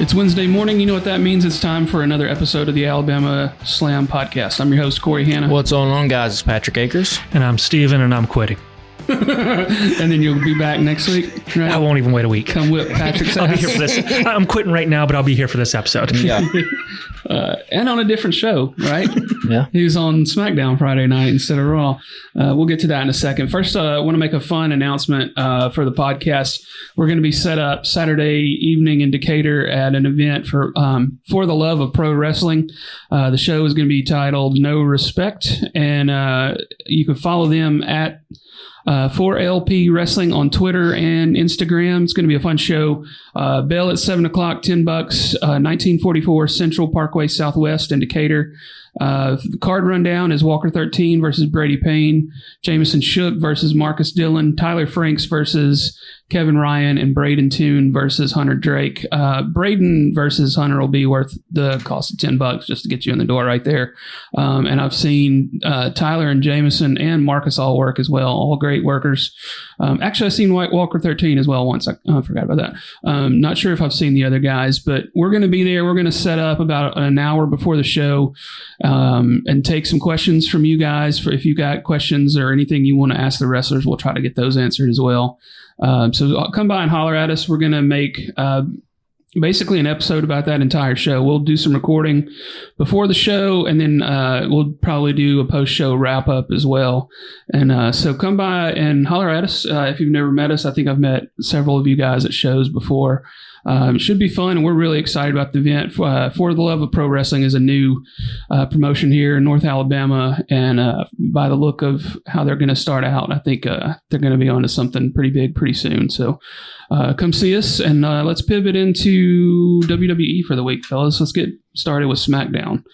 It's Wednesday morning. You know what that means. It's time for another episode of the Alabama Slam Podcast. I'm your host, Corey Hanna. What's going on, guys? It's Patrick Akers. And I'm Steven, and I'm quitting. And then you'll be back next week, right? I won't even wait a week. Come whip Patrick's I'll be here ass. for this. I'm quitting right now, but I'll be here for this episode. Yeah. And on a different show, right? Yeah. He was on Smackdown Friday night instead of Raw. We'll get to that in a second. First, I want to make a fun announcement for the podcast. We're going to be set up Saturday evening in Decatur at an event for the love of pro wrestling. The show is going to be titled No Respect, and you can follow them at 4LP Wrestling on Twitter and Instagram. It's going to be a fun show. Bell at 7 o'clock, $10, 1944 Central Parkway Southwest in Decatur. The card rundown is Walker 13 versus Brady Payne, Jamison Shook versus Marcus Dillon, Tyler Franks versus Kevin Ryan, and Braden Toon versus Hunter Drake. Braden versus Hunter will be worth the cost of $10 just to get you in the door right there. And I've seen Tyler and Jamison and Marcus all work as well. All great workers. Actually, I've seen White Walker 13 as well once. I forgot about that. Not sure if I've seen the other guys, but we're going to be there. We're going to set up about an hour before the show and take some questions from you guys. If you got questions or anything you want to ask the wrestlers, we'll try to get those answered as well. So come by and holler at us. We're going to make basically an episode about that entire show. We'll do some recording before the show, and then we'll probably do a post-show wrap-up as well. And so come by and holler at us. If you've never met us, I think I've met several of you guys at shows before. It should be fun, and we're really excited about the event. For the Love of Pro Wrestling is a new promotion here in North Alabama, and by the look of how they're going to start out, I think they're going to be on to something pretty big pretty soon. So come see us, and let's pivot into WWE for the week, fellas. Let's get started with Smackdown.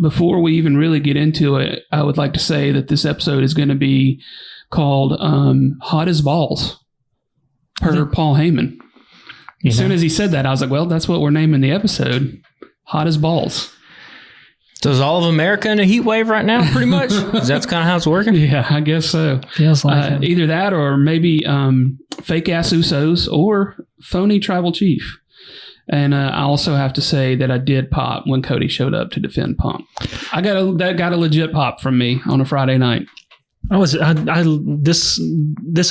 Before we even really get into it, I would like to say that this episode is going to be called Hot as Balls, per Paul Heyman. As soon as he said that, I was like, well, that's what we're naming the episode. Hot as balls. So is all of America in a heat wave right now, pretty much? That's kind of how it's working? Yeah, I guess so. Feels like it. Either that or maybe fake-ass Usos or phony Tribal Chief. And I also have to say that I did pop when Cody showed up to defend Punk. That got a legit pop from me on a Friday night. This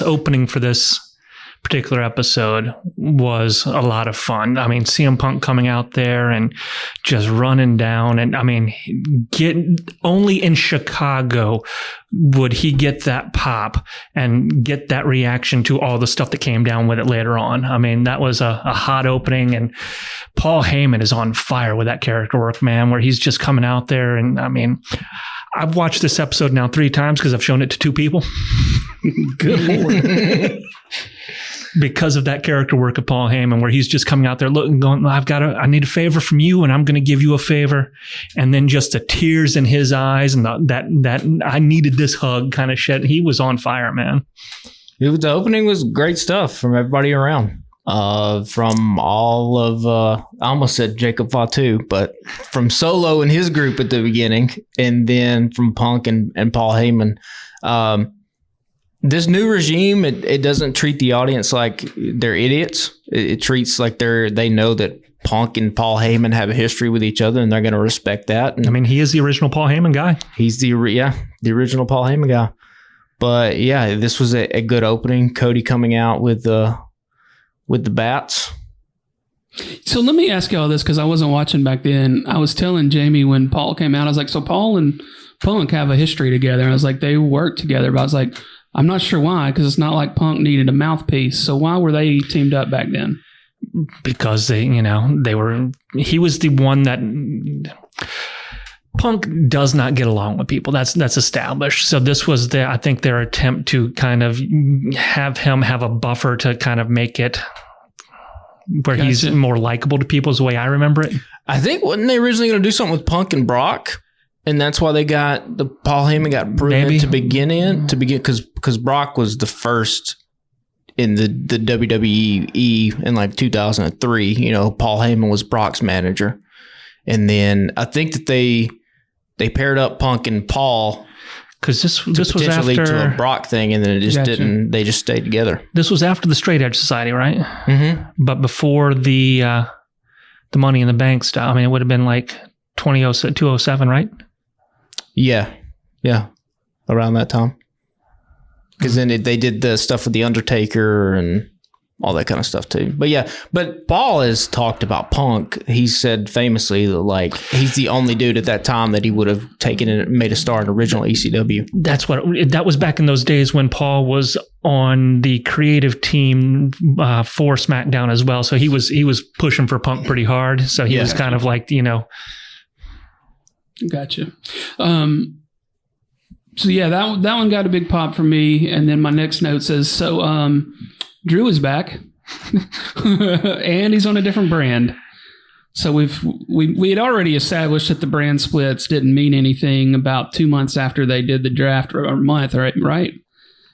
opening for this particular episode was a lot of fun. I mean, CM Punk coming out there and just running down, and I mean, only in Chicago would he get that pop and get that reaction to all the stuff that came down with it later on. I mean, that was a hot opening, and Paul Heyman is on fire with that character work, man, where he's just coming out there. And I mean, I've watched this episode now 3 times because I've shown it to 2 people. Good Lord. Because of that character work of Paul Heyman, where he's just coming out there looking, going, I need a favor from you, and I'm going to give you a favor. And then just the tears in his eyes and that I needed this hug kind of shit. He was on fire, man. The opening was great stuff from everybody around. From all of, I almost said Jacob Fatu, but from Solo and his group at the beginning, and then from Punk and Paul Heyman. This new regime, it doesn't treat the audience like they're idiots. It treats like they know that Punk and Paul Heyman have a history with each other, and they're going to respect that. And I mean, he is the original Paul Heyman guy. He's the original Paul Heyman guy. But yeah, this was a good opening. Cody coming out with the bats. So let me ask y'all this, because I wasn't watching back then. I was telling Jamie when Paul came out, I was like, so Paul and Punk have a history together. I was like, they work together, but I was like, I'm not sure why, because it's not like Punk needed a mouthpiece. So why were they teamed up back then? Because he was the one that Punk does not get along with people. That's established. So this was I think their attempt to kind of have him have a buffer to kind of make it where he's more likable to people is the way I remember it. I think wasn't they originally going to do something with Punk and Brock? And that's why Paul Heyman got proven to begin because Brock was the first in the WWE in like 2003. You know, Paul Heyman was Brock's manager, and then I think that they paired up Punk and Paul because this was potentially after to a Brock thing, and then it just didn't. They just stayed together. This was after the Straight Edge Society, right? Mm-hmm. But before the the Money in the Bank stuff. I mean, it would have been like 207, right? Yeah. Around that time. Because then they did the stuff with The Undertaker and all that kind of stuff too. But Paul has talked about Punk. He said famously that like he's the only dude at that time that he would have taken and made a star in original ECW. That was back in those days when Paul was on the creative team for SmackDown as well. So he was pushing for Punk pretty hard. So he was kind of like, Gotcha. So yeah, that one got a big pop for me. And then my next note says, so Drew is back and he's on a different brand. So we had already established that the brand splits didn't mean anything about 2 months after they did the draft, or a month, right?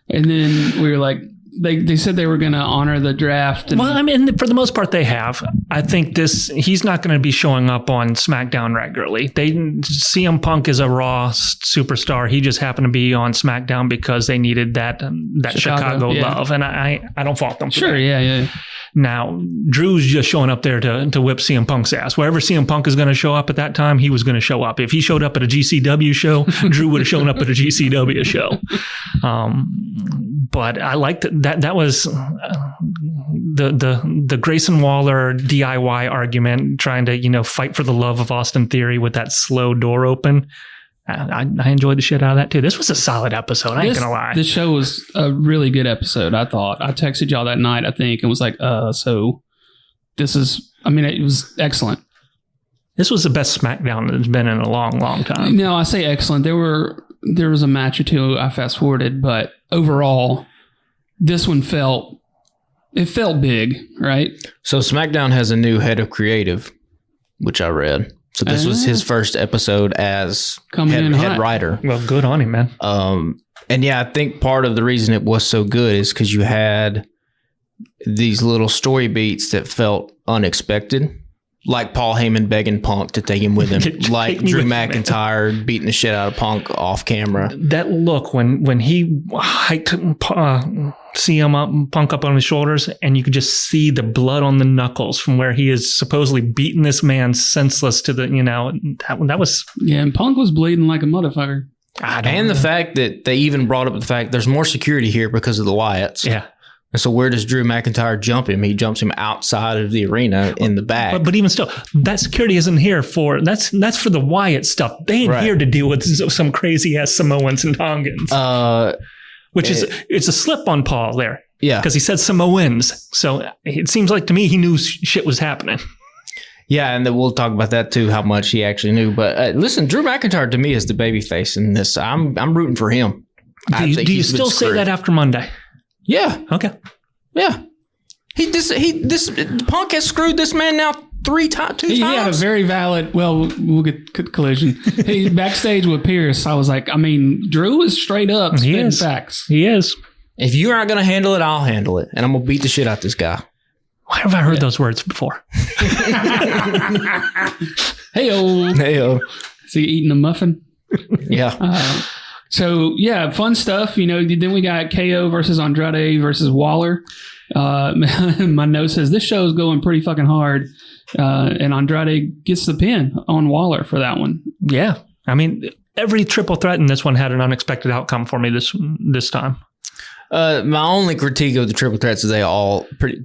And then we were like, they said they were going to honor the draft. Well, I mean, for the most part, they have. I think he's not going to be showing up on SmackDown regularly. CM Punk is a Raw superstar. He just happened to be on SmackDown because they needed that Chicago love, and I don't fault them for that. Yeah. Now, Drew's just showing up there to whip CM Punk's ass. Wherever CM Punk is going to show up at that time, he was going to show up. If he showed up at a GCW show, Drew would have shown up at a GCW show. But I liked that was the Grayson Waller DIY argument, trying to fight for the love of Austin Theory with that slow door open. I enjoyed the shit out of that too. This was a solid episode. I ain't gonna lie. This show was a really good episode. I thought. I texted y'all that night, I think, and was like, so this is. I mean, it was excellent. This was the best SmackDown that's been in a long, long time. No, I say excellent. There was a match or two I fast forwarded, but overall, this one felt big, right? So SmackDown has a new head of creative, which I read. So this was his first episode as head writer. Well, good on him, man. And yeah, I think part of the reason it was so good is because you had these little story beats that felt unexpected. Like Paul Heyman begging Punk to take him with him. Like Drew McIntyre beating the shit out of Punk off camera. That look when he hiked Punk up on his shoulders, and you could just see the blood on the knuckles from where he is supposedly beating this man senseless to the, that was... Yeah, and Punk was bleeding like a motherfucker. And the fact that they even brought up the fact there's more security here because of the Wyatts. Yeah. And so where does Drew McIntyre jump him? He jumps him outside of the arena in the back. But even still, that security isn't here for that's for the Wyatt stuff. They ain't here to deal with some crazy ass Samoans and Tongans. It's a slip on Paul there. Yeah, because he said Samoans. So it seems like to me he knew shit was happening. Yeah, and then we'll talk about that too, how much he actually knew. But listen, Drew McIntyre to me is the babyface in this. I'm rooting for him. Do you still say that after Monday? Yeah. Okay. Yeah. Punk has screwed this man now 2 times. He had a very valid. Well, we'll get collision. He backstage with Pierce. I was like, I mean, Drew is straight up spitting facts. He is. If you aren't going to handle it, I'll handle it, and I'm gonna beat the shit out this guy. Why have I heard those words before? Hey-o. Is he eating a muffin? Yeah. So, yeah, fun stuff. Then we got KO versus Andrade versus Waller. My note says this show is going pretty fucking hard. And Andrade gets the pin on Waller for that one. Yeah. I mean, every triple threat in this one had an unexpected outcome for me this time. My only critique of the triple threats is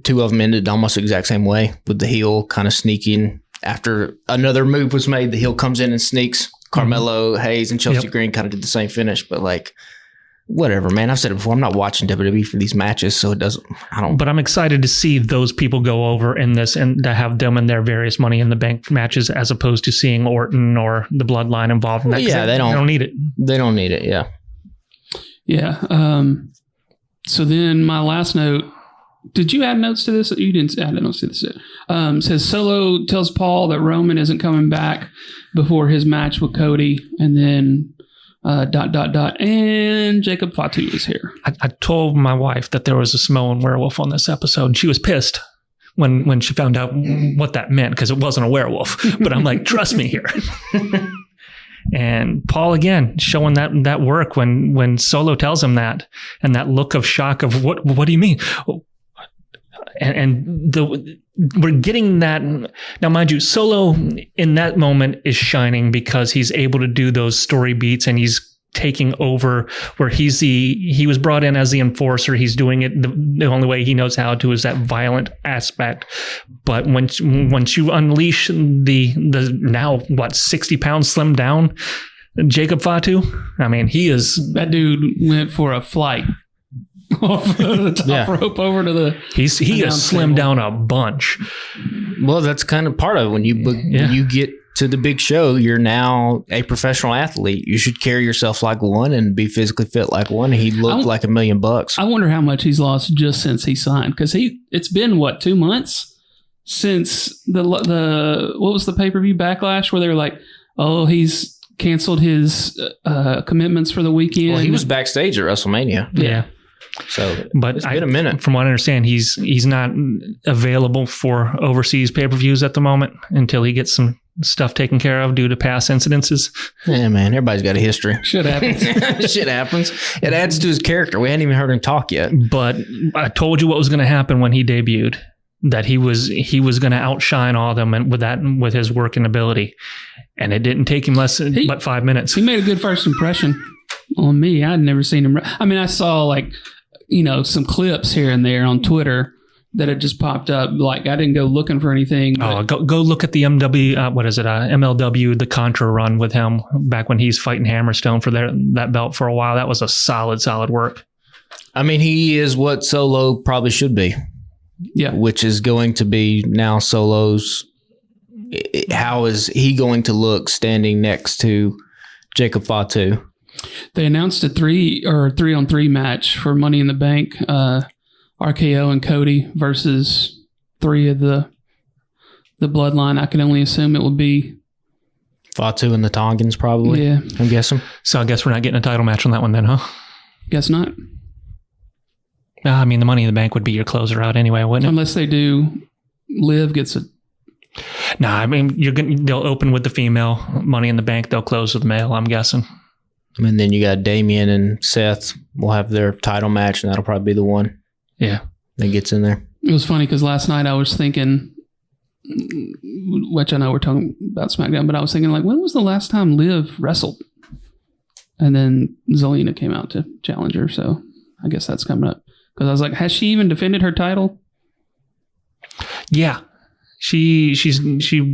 two of them ended almost the exact same way, with the heel kind of sneaking after another move was made. The heel comes in and sneaks. Carmelo Hayes and Chelsea Green kind of did the same finish, but like, whatever, man. I've said it before. I'm not watching WWE for these matches, so it doesn't. But I'm excited to see those people go over in this and to have them in their various Money in the Bank matches, as opposed to seeing Orton or the Bloodline involved in that. Yeah, they don't need it. They don't need it. Yeah. Yeah. So then my last note. Did you add notes to this? You didn't add notes to this. Says Solo tells Paul that Roman isn't coming back before his match with Cody, and then ... and Jacob Fatu is here. I told my wife that there was a Samoan werewolf on this episode, and she was pissed when she found out what that meant, because it wasn't a werewolf. But I'm like, trust me here. And Paul again showing that work when Solo tells him that, and that look of shock of what do you mean? And we're getting that now. Mind you, Solo in that moment is shining because he's able to do those story beats and he's taking over where he was brought in as the enforcer. He's doing it the only way he knows how to is that violent aspect. But once you unleash the now 60-pound slimmed down Jacob Fatu, I mean, that dude went for a flight off the top rope over to the. He has slimmed down a bunch. Well, that's kind of part of it. When you get to the big show, you're now a professional athlete. You should carry yourself like one and be physically fit like one. He looked like $1 million. I wonder how much he's lost just since he signed, because it's been 2 months since the what was the pay-per-view Backlash where they were like, oh, he's canceled his commitments for the weekend. Well, he was backstage at WrestleMania. Yeah. So, but it's been a minute. From what I understand, he's not available for overseas pay-per-views at the moment until he gets some stuff taken care of due to past incidences. Yeah, man, everybody's got a history. Shit happens. Shit happens. It adds to his character. We hadn't even heard him talk yet. But I told you what was going to happen when he debuted. That he was going to outshine all of them and with his work and ability, and it didn't take him less than but 5 minutes. He made a good first impression on me. I'd never seen him. I mean, I saw some clips here and there on Twitter that had just popped up. Like, I didn't go looking for anything. Go look at the MLW, the Contra run with him back when he's fighting Hammerstone for that belt for a while. That was a solid work. I mean, he is what Solo probably should be. Yeah. Which is going to be now Solo's. How is he going to look standing next to Jacob Fatu? They announced a 3-on-3 match for Money in the Bank. RKO and Cody versus 3 of the bloodline. I can only assume it would be Fatu and the Tongans, probably. Yeah, I'm guessing. So I guess we're not getting a title match on that one then, huh? Guess not. I mean, the Money in the Bank would be your closer out anyway, wouldn't it? Unless they do, Liv gets a. Nah, I mean, they'll open with the female Money in the Bank. They'll close with the male, I'm guessing. And then you got Damian and Seth will have their title match, and that'll probably be the one. Yeah, that gets in there. It was funny because last night I was thinking, which I know we're talking about SmackDown, but I was thinking when was the last time Liv wrestled? And then Zelina came out to challenge her, so I guess that's coming up. Because I was like, has she even defended her title? Yeah, she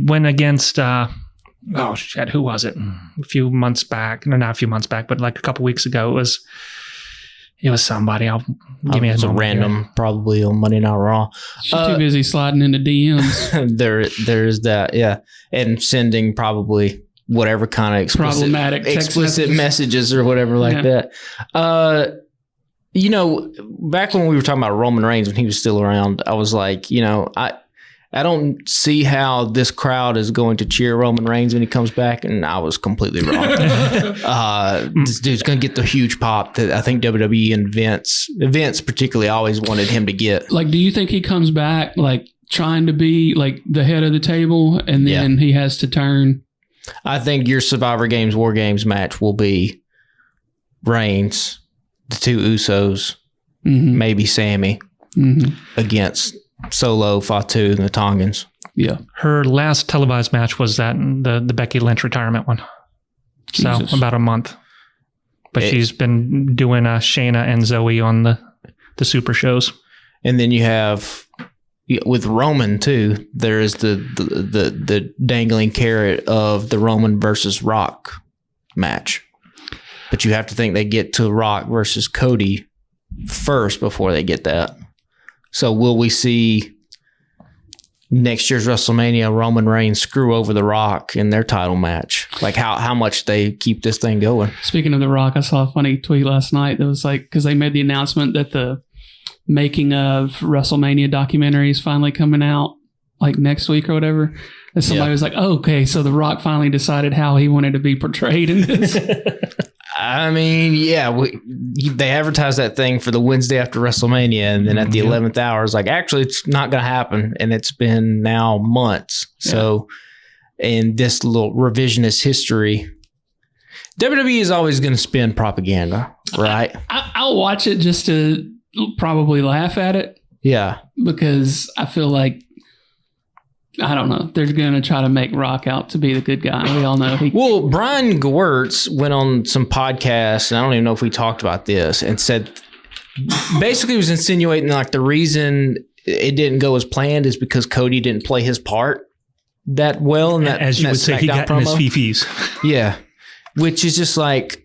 went against who was it? A few months back, no, not a few months back, but a couple weeks ago. It was somebody. Give me a random, here. Probably on Monday Night Raw. She's too busy sliding into DMs. There's that, yeah, and sending probably whatever kind of explicit messages or whatever that. Back when we were talking about Roman Reigns when he was still around, I was like, I don't see how this crowd is going to cheer Roman Reigns when he comes back, and I was completely wrong. This dude's going to get the huge pop that I think WWE and Vince particularly always wanted him to get. Do you think he comes back trying to be the head of the table, and then he has to turn? I think your Survivor Games War Games match will be Reigns, the 2 Usos, maybe Sammy against Solo, Fatu, and the Tongans. Yeah. Her last televised match was the Becky Lynch retirement one. Jesus. So about a month. But she's been doing Shayna and Zoe on the super shows. And then you have with Roman too, there is the dangling carrot of the Roman versus Rock match. But you have to think they get to Rock versus Cody first before they get that. So will we see next year's WrestleMania Roman Reigns screw over The Rock in their title match? How much they keep this thing going? Speaking of The Rock, I saw a funny tweet last night that was because they made the announcement that the making of WrestleMania documentary is finally coming out next week or whatever. And somebody was like, oh, okay, so The Rock finally decided how he wanted to be portrayed in this. I mean, yeah, they advertised that thing for the Wednesday after WrestleMania, and then at the 11th hour, it's actually, it's not going to happen, and it's been now months. Yeah. So, in this little revisionist history, WWE is always going to spin propaganda, right? I'll watch it just to probably laugh at it. Yeah. Because I feel like I don't know. They're going to try to make Rock out to be the good guy. We all know. Well, Brian Gewirtz went on some podcasts, and I don't even know if we talked about this, and said basically was insinuating like the reason it didn't go as planned is because Cody didn't play his part that well in that, as you would say, he got in his fifis. Yeah, which is just like,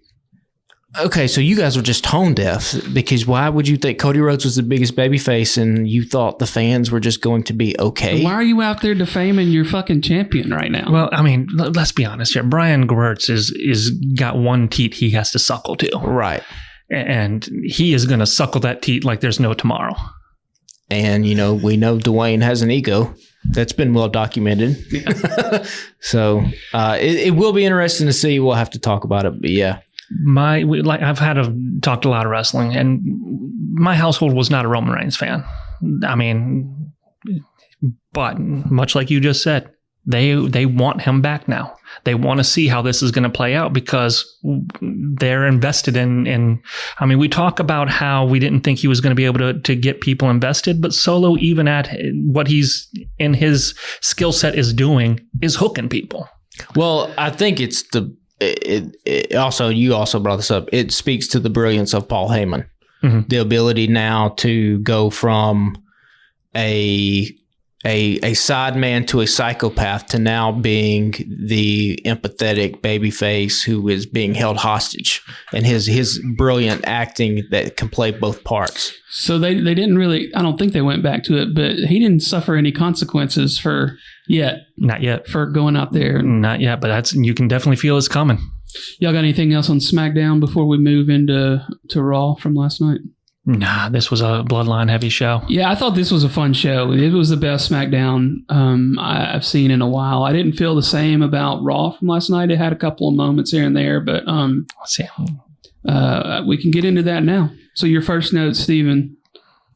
okay, so you guys were just tone deaf, because why would you think Cody Rhodes was the biggest babyface and you thought the fans were just going to be okay? Why are you out there defaming your fucking champion right now? Well, I mean, let's be honest here. Brian Gewirtz is got one teat he has to suckle to. Right. And he is going to suckle that teat like there's no tomorrow. And, you know, we know Dwayne has an ego. That's been well documented. Yeah. So it will be interesting to see. We'll have to talk about it. But yeah. I've talked a lot of wrestling, and my household was not a Roman Reigns fan. I mean, but much like you just said, they want him back now. They want to see how this is going to play out because they're invested in. I mean, we talk about how we didn't think he was going to be able to get people invested, but Solo, even at what he's in his skill set is doing, is hooking people. Well, I think it's you also brought this up. It speaks to the brilliance of Paul Heyman. Mm-hmm. The ability now to go from a side man to a psychopath to now being the empathetic babyface who is being held hostage, and his brilliant acting that can play both parts. So they didn't really, I don't think they went back to it, but he didn't suffer any consequences Not yet. For going out there. Not yet, but you can definitely feel it's coming. Y'all got anything else on SmackDown before we move into Raw from last night? Nah, this was a bloodline heavy show. Yeah, I thought this was a fun show. It was the best SmackDown I've seen in a while. I didn't feel the same about Raw from last night. It had a couple of moments here and there, but let's see. We can get into that now. So your first note, Steven,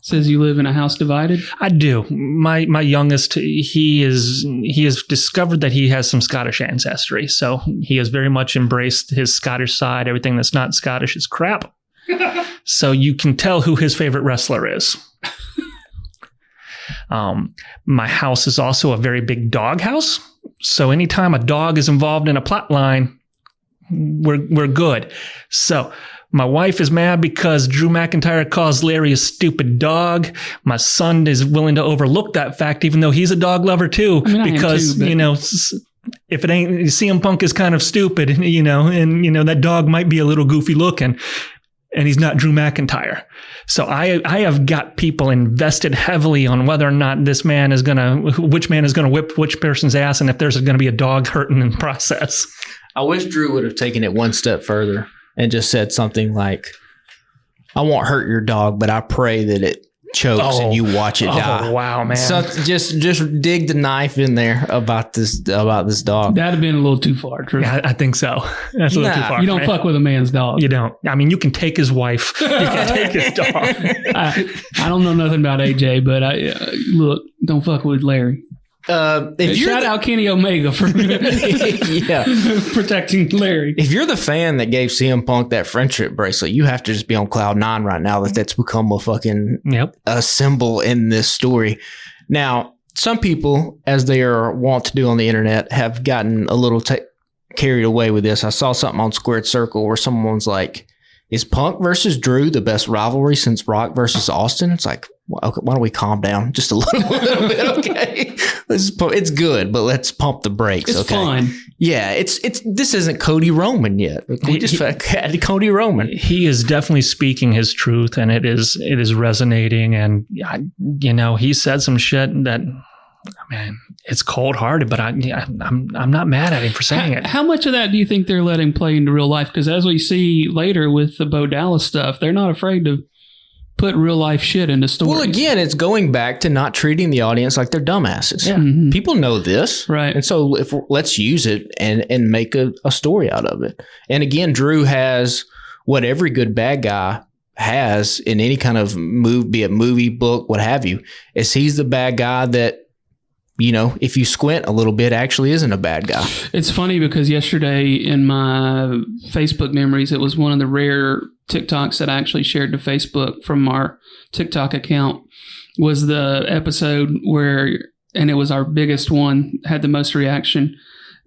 says you live in a house divided? I do. My youngest, he has discovered that he has some Scottish ancestry. So he has very much embraced his Scottish side. Everything that's not Scottish is crap. So you can tell who his favorite wrestler is. My house is also a very big dog house. So anytime a dog is involved in a plot line, we're good. So my wife is mad because Drew McIntyre calls Larry a stupid dog. My son is willing to overlook that fact, even though he's a dog lover too, because, you know, if it ain't, CM Punk is kind of stupid, you know, and, you know, that dog might be a little goofy looking, and he's not Drew McIntyre. So I have got people invested heavily on whether or not which man is going to whip which person's ass, and if there's going to be a dog hurting in the process. I wish Drew would have taken it one step further and just said something like, I won't hurt your dog, but I pray that it chokes and you watch it die. Oh, wow, man. So just dig the knife in there about this dog. That'd have been a little too far, Drew. Yeah, I think so. That's a little too far. You don't fuck with a man's dog. You don't. I mean, you can take his wife. You can take his dog. I don't know nothing about AJ, but look, don't fuck with Larry. Shout out Kenny Omega for protecting Larry. If you're the fan that gave CM Punk that friendship bracelet, you have to just be on cloud nine right now that's become a fucking a symbol in this story. Now, some people, as they are wont to do on the internet, have gotten a little carried away with this. I saw something on Squared Circle where someone's like, is Punk versus Drew the best rivalry since Rock versus Austin? It's like, okay, why don't we calm down just a little bit, okay? It's good, but let's pump the brakes, it's fun. Yeah, this isn't Cody Roman yet. We just had Cody Roman. He is definitely speaking his truth, and it is resonating. And you know, he said some shit that, man, it's cold-hearted, but I'm not mad at him for saying it. How much of that do you think they're letting play into real life? Because as we see later with the Bo Dallas stuff, they're not afraid to put real life shit into stories. Well, again, it's going back to not treating the audience like they're dumbasses. Yeah. Mm-hmm. People know this. Right. And so let's use it and make a story out of it. And again, Drew has what every good bad guy has in any kind of be it movie, book, what have you, is he's the bad guy that, you know, if you squint a little bit, actually isn't a bad guy. It's funny because yesterday in my Facebook memories, it was one of the rare TikToks that I actually shared to Facebook from our TikTok account, was the episode where and it was our biggest one, had the most reaction.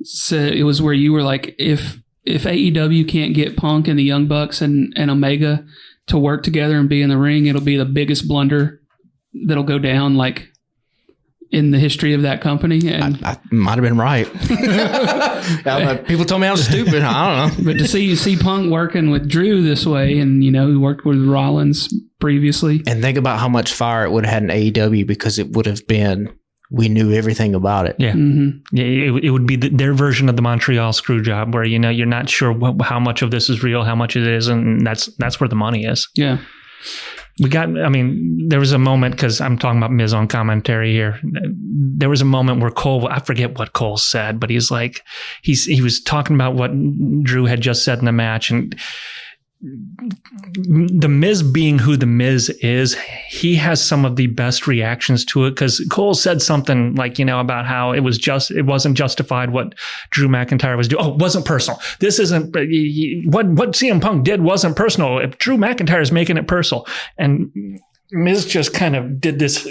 So it was where you were like, if AEW can't get Punk and the Young Bucks and Omega to work together and be in the ring, it'll be the biggest blunder that'll go down like in the history of that company. And I might have been right. People told me I was stupid. I don't know. But to see Punk working with Drew this way, and he worked with Rollins previously, and think about how much fire it would have had in AEW, because it would have been, we knew everything about it. Yeah, yeah. It would be their version of the Montreal screw job, where you're not sure how much of this is real, how much it is, and that's where the money is. Yeah. There was a moment, because I'm talking about Miz on commentary here. There was a moment where Cole, I forget what Cole said, but he's like, he was talking about what Drew had just said in the match, and the Miz being who the Miz is, he has some of the best reactions to it, because Cole said something like, about how it wasn't justified what Drew McIntyre was doing. Oh, it wasn't personal. This isn't what CM Punk did wasn't personal. If Drew McIntyre is making it personal, and Miz just kind of did this,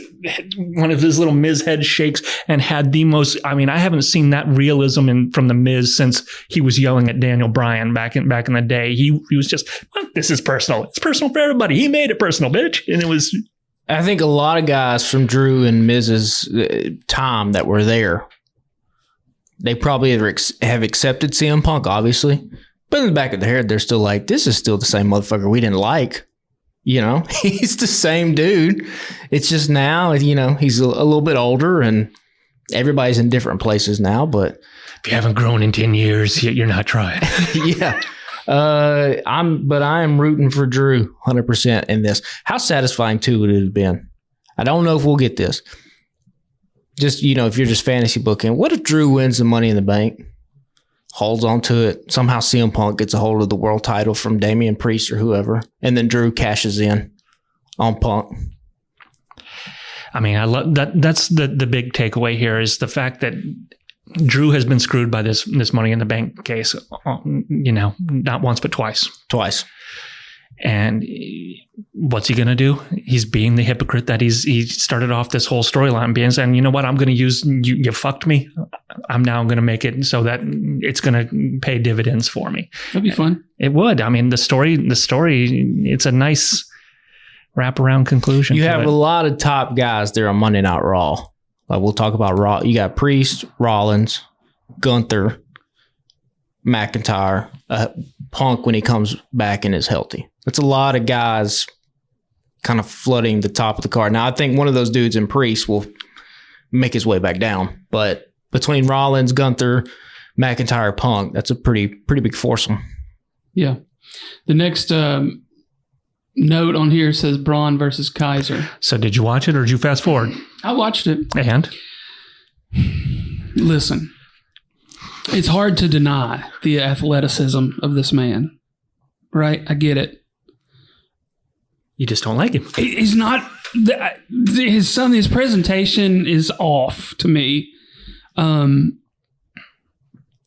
one of his little Miz head shakes, and had the most, I haven't seen that realism from the Miz since he was yelling at Daniel Bryan back in the day. He was just, this is personal. It's personal for everybody. He made it personal, bitch. And it was. I think a lot of guys from Drew and Miz's time that were there, they probably have accepted CM Punk, obviously. But in the back of their head, they're still like, this is still the same motherfucker we didn't like. He's the same dude. It's just now, he's a little bit older, and everybody's in different places now. But if you haven't grown in 10 years, you're not trying. Yeah. I am rooting for Drew 100% in this. How satisfying too would it have been? I don't know if we'll get this. Just, if you're just fantasy booking, what if Drew wins the Money in the Bank? Holds on to it. Somehow CM Punk gets a hold of the world title from Damian Priest or whoever, and then Drew cashes in on Punk. I love that. That's the big takeaway here, is the fact that Drew has been screwed by this Money in the Bank case, not once but twice. And what's he going to do? He's being the hypocrite that he started off this whole storyline being, saying, you know what, I'm going to use, you fucked me. I'm now going to make it so that it's going to pay dividends for me. That'd be fun. It would. The story, it's a nice wraparound conclusion. You have a lot of top guys there on Monday Night Raw. Like, we'll talk about Raw. You got Priest, Rollins, Gunther, McIntyre, Punk when he comes back and is healthy. It's a lot of guys kind of flooding the top of the card. Now, I think one of those dudes in Priest will make his way back down. But between Rollins, Gunther, McIntyre, Punk, that's a pretty big foursome. Yeah. The next note on here says Bronn versus Kaiser. So did you watch it, or did you fast forward? I watched it. And? Listen, it's hard to deny the athleticism of this man, right? I get it. You just don't like him. He's not. His presentation is off to me.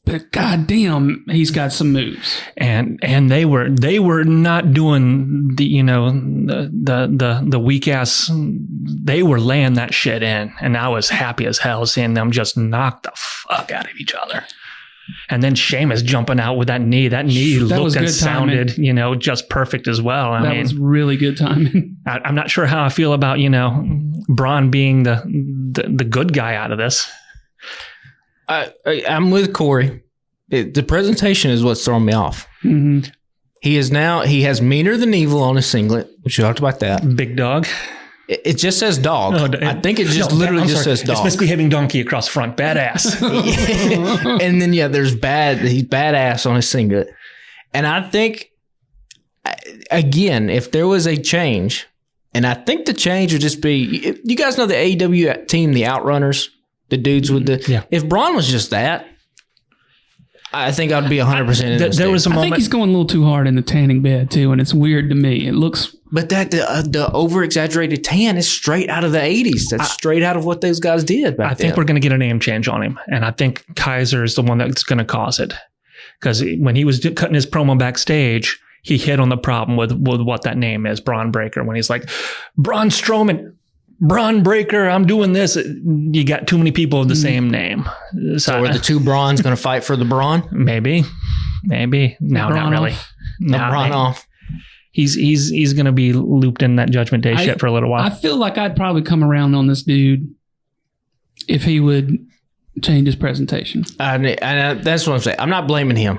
But goddamn, he's got some moves. And they were not doing the weak ass. They were laying that shit in, and I was happy as hell seeing them just knock the fuck out of each other. And then Sheamus jumping out with that knee. That knee looked and sounded, just perfect as well. I mean, was really good timing. I'm not sure how I feel about, Bronn being the good guy out of this. I'm with Corey. The presentation is what's throwing me off. Mm-hmm. He has Meaner Than Evil on his singlet. We talked about that. Big dog. It just says dog. I think it just literally says dog. It's misbehaving donkey across front. Badass. And then, there's he's badass on his singlet. And I think, again, if there was a change, and I think the change would just be, you guys know the AEW team, the Outrunners, the dudes with the, yeah. If Bronn was just that, I think I'd be 100% in this. There was a moment. I think he's going a little too hard in the tanning bed too, and it's weird to me. It looks. But the over-exaggerated tan is straight out of the 80s. That's straight out of what those guys did back then. I think we're going to get a name change on him, and I think Kaiser is the one that's going to cause it. Because when he was cutting his promo backstage, he hit on the problem with what that name is, Bronn Breaker, when he's like, Braun Strowman, Bronn Breaker, I'm doing this. You got too many people with the same name. So are the two Bronns going to fight for the Bronn? Maybe. No, not really. No, Bronn off. He's going to be looped in that Judgment Day shit for a little while. I feel like I'd probably come around on this dude if he would change his presentation. And that's what I'm saying. I'm not blaming him.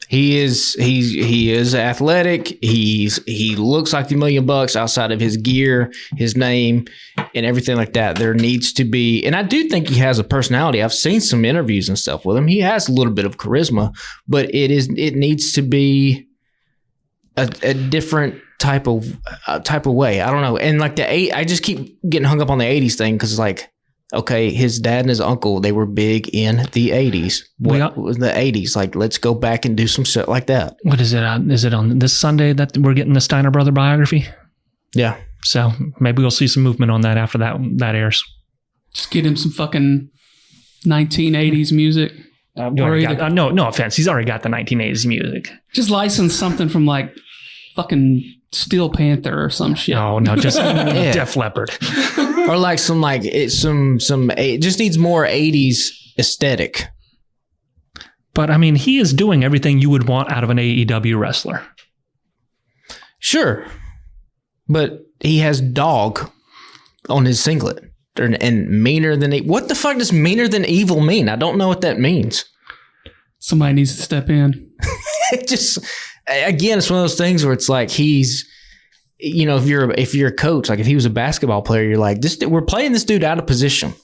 He is athletic. He looks like $1 million outside of his gear, his name, and everything like that. There needs to be, and I do think he has a personality. I've seen some interviews and stuff with him. He has a little bit of charisma, but it needs to be a different type of way. I don't know. And like I just keep getting hung up on the 80s thing because like, okay, his dad and his uncle, they were big in the 80s. What was the 80s? Like, let's go back and do some shit like that. What is it? Is it on this Sunday that we're getting the Steiner brother biography? Yeah. So maybe we'll see some movement on that after that airs. Just get him some fucking 1980s music. No offense. He's already got the 1980s music. Just license something from like fucking Steel Panther or some shit. No, just Def Leppard. Or like it just needs more 80s aesthetic. But I mean, he is doing everything you would want out of an AEW wrestler. Sure. But he has dog on his singlet. And meaner than what the fuck does meaner than evil mean? I don't know what that means. Somebody needs to step in. It just, again, it's one of those things where it's like he's, you know, if you're a coach, like if he was a basketball player, you're like, we're playing this dude out of position.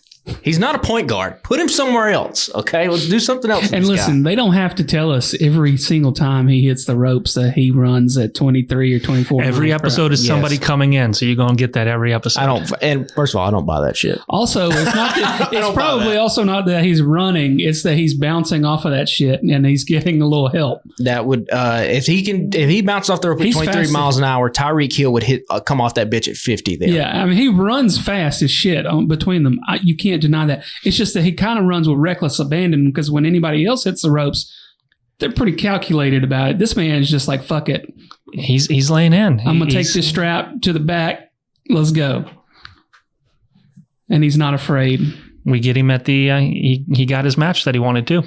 He's not a point guard. Put him somewhere else. Okay, let's do something else. And listen, they don't have to tell us every single time he hits the ropes that he runs at 23 or 24. Every episode is somebody coming in, so you're gonna get that every episode. And first of all, I don't buy that shit. Also, it's not. It's probably also not that he's running. It's that he's bouncing off of that shit and he's getting a little help. That would if he bounced off the rope at 23 miles an hour, Tyreek Hill would come off that bitch at 50. Then yeah, I mean he runs fast as shit between them. You can't deny that. It's just that he kind of runs with reckless abandon because when anybody else hits the ropes, they're pretty calculated about it. This man is just like, fuck it. He's laying in. I'm going to take this strap to the back. Let's go. And he's not afraid. We get him at the, he got his match that he wanted to.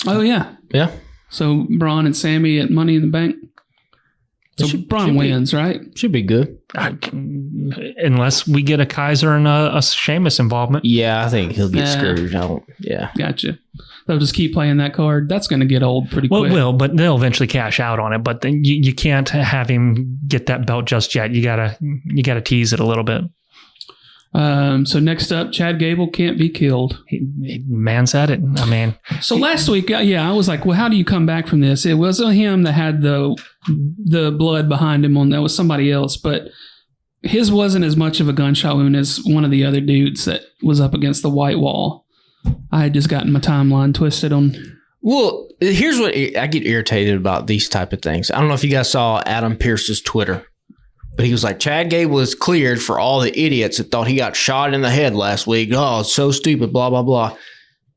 Oh, yeah. Yeah. So Bronn and Sammy at Money in the Bank. So Bronn wins, right? Should be good. Unless we get a Kaiser and a Sheamus involvement. Yeah, I think he'll get screwed. Gotcha. They'll just keep playing that card. That's going to get old pretty quick. Well, it will, but they'll eventually cash out on it. But then you can't have him get that belt just yet. You gotta tease it a little bit. So next up, Chad Gable can't be killed. Man said it. I mean, so last week, I was like, well, how do you come back from this? It wasn't him that had the blood behind him. That was somebody else, but his wasn't as much of a gunshot wound as one of the other dudes that was up against the white wall. I had just gotten my timeline twisted on. Well, here's what I get irritated about these type of things. I don't know if you guys saw Adam Pearce's Twitter. But he was like, Chad Gable was cleared for all the idiots that thought he got shot in the head last week. Oh, it's so stupid, blah, blah, blah.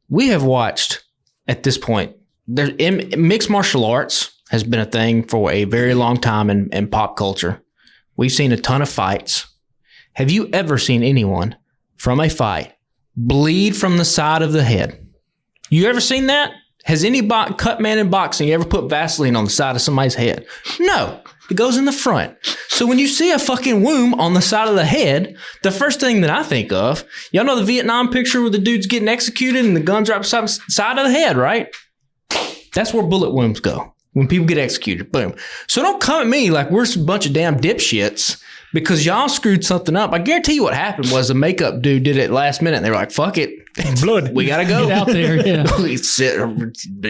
We have watched, at this point, mixed martial arts has been a thing for a very long time in pop culture. We've seen a ton of fights. Have you ever seen anyone from a fight bleed from the side of the head? You ever seen that? Has any cut man in boxing ever put Vaseline on the side of somebody's head? No. It goes in the front. So when you see a fucking wound on the side of the head, the first thing that I think of, y'all know the Vietnam picture where the dude's getting executed and the gun's right beside the side of the head, right? That's where bullet wounds go. When people get executed, boom. So don't come at me like we're a bunch of damn dipshits because y'all screwed something up. I guarantee you what happened was the makeup dude did it last minute and they were like, fuck it. Blood. We got to go. Get out there, yeah.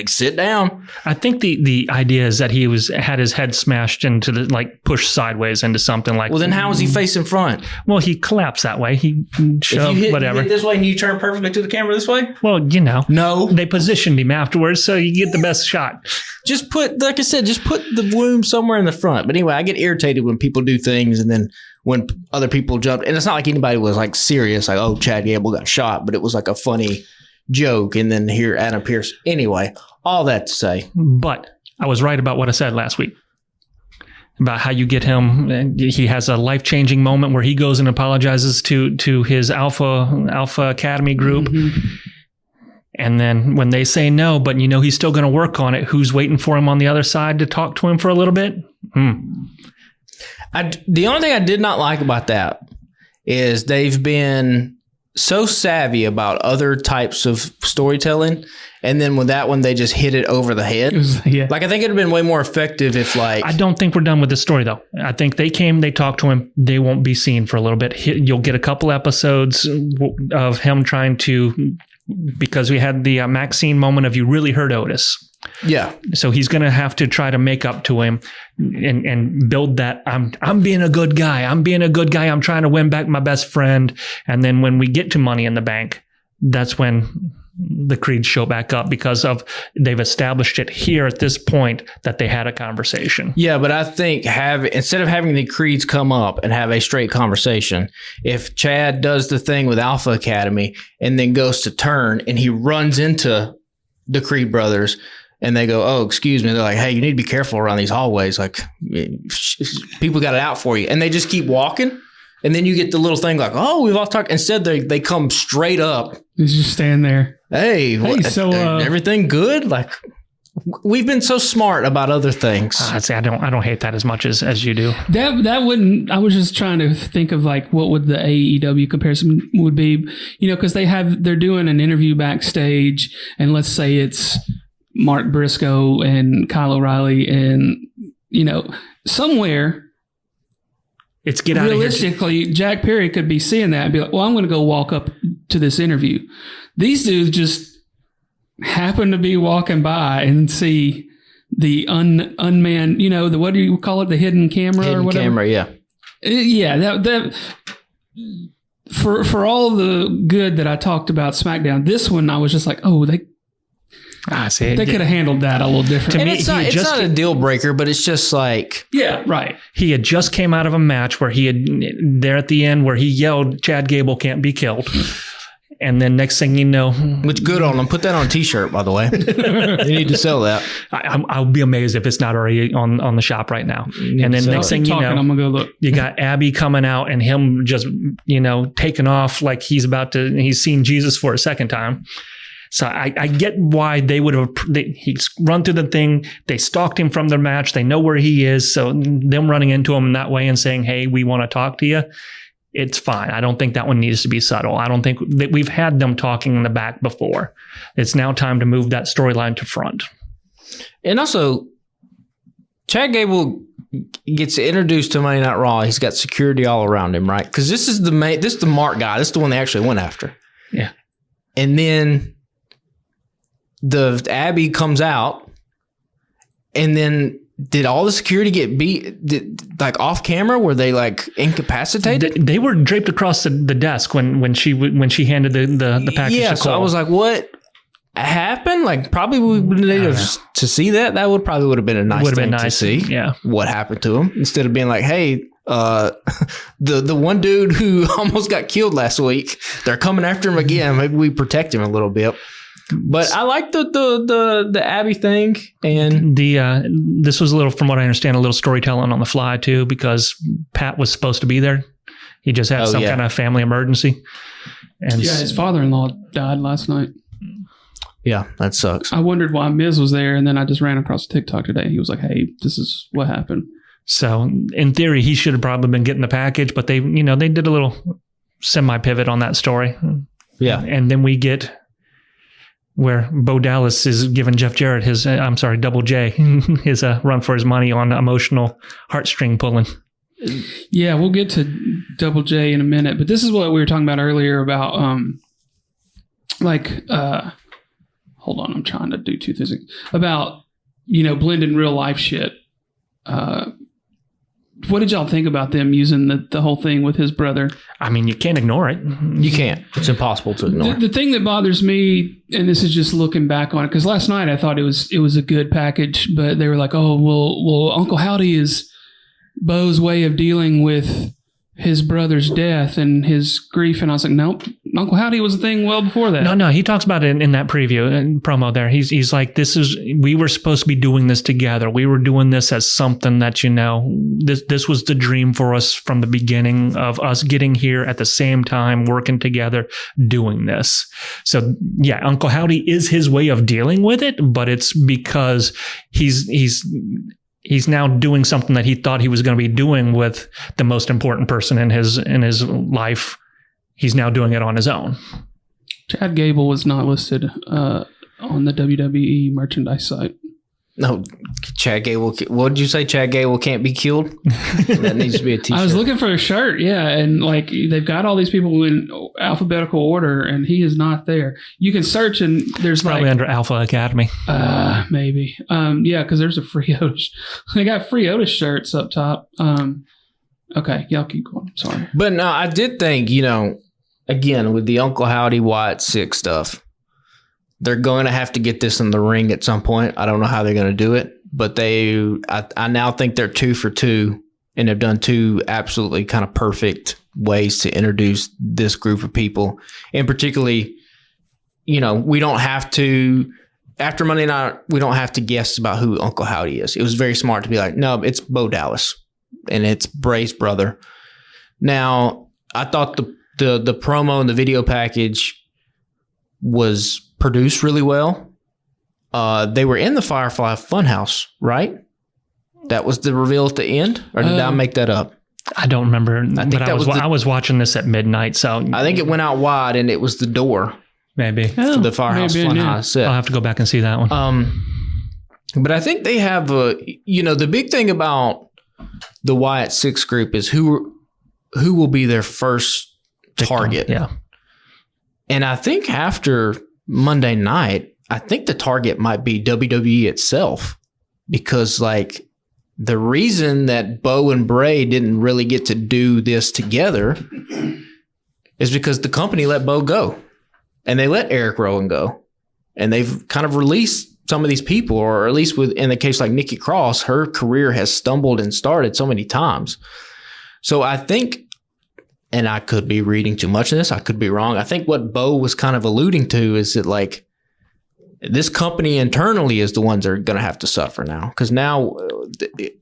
sit down. I think the idea is that he had his head smashed into pushed sideways into something like. Well, then how was he facing front? Well, he collapsed that way. He shoved whatever. You hit this way and you turn perfectly to the camera this way? Well, No. They positioned him afterwards so you get the best shot. Just put the wound somewhere in the front. But anyway, I get irritated when people do things and then when other people jump, and it's not like anybody was like serious, like, oh, Chad Gable got shot, but it was like a funny joke. And then here, Adam Pearce. Anyway, all that to say. But I was right about what I said last week. about how you get him. And he has a life-changing moment where he goes and apologizes to his Alpha Academy group. Mm-hmm. And then when they say no, but he's still going to work on it, who's waiting for him on the other side to talk to him for a little bit? The only thing I did not like about that is they've been so savvy about other types of storytelling, and then with that one, they just hit it over the head. Like, I think it'd have been way more effective if, I don't think we're done with this story, though. I think they talked to him. They won't be seen for a little bit. You'll get a couple episodes of him trying to, because we had the Maxine moment of you really hurt Otis. Yeah. So he's going to have to try to make up to him and build that. I'm being a good guy. I'm being a good guy. I'm trying to win back my best friend. And then when we get to Money in the Bank, that's when the Creeds show back up, because they've established it here at this point that they had a conversation. Yeah, but I think instead of having the Creeds come up and have a straight conversation, if Chad does the thing with Alpha Academy and then goes to turn and he runs into the Creed brothers, and they go, oh, excuse me. They're like, hey, you need to be careful around these hallways. Like, people got it out for you. And they just keep walking. And then you get the little thing like, oh, we've all talked. Instead, they come straight up. He's just stand there. Hey, so everything good? Like, we've been so smart about other things. I don't hate that as much as you do. That wouldn't. I was just trying to think of what would the AEW comparison would be. Because they're doing an interview backstage, and let's say it's Mark Briscoe and Kyle O'Reilly, and somewhere it's get out of here. Realistically, Jack Perry could be seeing that and be like, well, I'm going to go walk up to this interview. These dudes just happen to be walking by and see the unmanned, the, what do you call it? The hidden camera or whatever. Camera, yeah. Yeah. That for all the good that I talked about SmackDown, this one, I was just like, oh, they could have handled that a little different. And it's not a deal breaker, but it's just like... Yeah, right. He had just came out of a match where there at the end where he yelled, Chad Gable can't be killed. And then next thing you know... Which, good on him. Put that on a t-shirt, by the way. You need to sell that. I'll be amazed if it's not already on the shop right now. And then next thing you know... I'm going to go look. You got Abby coming out and him just, taking off like he's seen Jesus for a second time. So I get why they would have. He's run through the thing. They stalked him from their match. They know where he is. So them running into him in that way and saying, "Hey, we want to talk to you," it's fine. I don't think that one needs to be subtle. I don't think that we've had them talking in the back before. It's now time to move that storyline to front. And also, Chad Gable gets introduced to Monday Night Raw. He's got security all around him, right? Because this is the Mark guy. This is the one they actually went after. Yeah, and then the Abby comes out, and then did all the security get beat off camera? Were they incapacitated? They were draped across the desk when she handed the package. Yeah, to Cole. So I was like, what happened? Probably we would need to see that. That would have been a nice thing to see. Yeah, what happened to him, instead of being like, hey, the one dude who almost got killed last week, they're coming after him again. Maybe we protect him a little bit. But I like the Abby thing, and this was a little, from what I understand, a little storytelling on the fly too, because Pat was supposed to be there. He just had some kind of family emergency, and his father-in-law died last night. Yeah, that sucks. I wondered why Miz was there, and then I just ran across TikTok today. He was like, "Hey, this is what happened." So in theory, he should have probably been getting the package, but they did a little semi-pivot on that story. Yeah, and then we get where Bo Dallas is giving Jeff Jarrett Double J, his run for his money on emotional heartstring pulling. Yeah, we'll get to Double J in a minute, but this is what we were talking about earlier about, hold on, I'm trying to do two things. About, blending real life shit. What did y'all think about them using the whole thing with his brother? I mean, you can't ignore it. You can't. It's impossible to ignore. The thing that bothers me, and this is just looking back on it, because last night I thought it was a good package, but they were like, oh, well, Uncle Howdy is Bo's way of dealing with his brother's death and his grief. And I was like, nope, Uncle Howdy was a thing well before that. No, he talks about it in that preview and promo there. He's like, we were supposed to be doing this together. We were doing this as something that, this was the dream for us from the beginning of us getting here at the same time, working together, doing this. So yeah, Uncle Howdy is his way of dealing with it, but it's because he's now doing something that he thought he was going to be doing with the most important person in his life. He's now doing it on his own. Chad Gable was not listed on the WWE merchandise site. No, Chad Gable. What did you say? Chad Gable can't be killed? That needs to be a t-shirt. I was looking for a shirt, yeah, and like they've got all these people in alphabetical order, and he is not there. You can search, and there's probably under Alpha Academy. Maybe. Yeah, because there's a free Otis. They got free Otis shirts up top. Okay, y'all keep going. Sorry, but no, I did think again with the Uncle Howdy Wyatt 6 stuff. They're going to have to get this in the ring at some point. I don't know how they're going to do it, but I now think they're 2 for 2, and have done 2 absolutely kind of perfect ways to introduce this group of people. And particularly, we don't have to, after Monday night, we don't have to guess about who Uncle Howdy is. It was very smart to be like, no, it's Bo Dallas, and it's Bray's brother. Now, I thought the promo and the video package was produced really well. They were in the Firefly Funhouse, right? That was the reveal at the end, or did I make that up? I don't remember. I was watching this at midnight, so I think it went out wide, and it was the door, maybe for the Firehouse Funhouse set. I'll have to go back and see that one. But I think they have the big thing about the Wyatt 6 group is who will be their first target. Yeah, and I think after Monday night, I think the target might be WWE itself, because the reason that Bo and Bray didn't really get to do this together is because the company let Bo go, and they let Eric Rowan go, and they've kind of released some of these people, or at least in the case like Nikki Cross, her career has stumbled and started so many times. So I think, and I could be reading too much of this, I could be wrong, I think what Bo was kind of alluding to is that this company internally is the ones that are going to have to suffer now, because now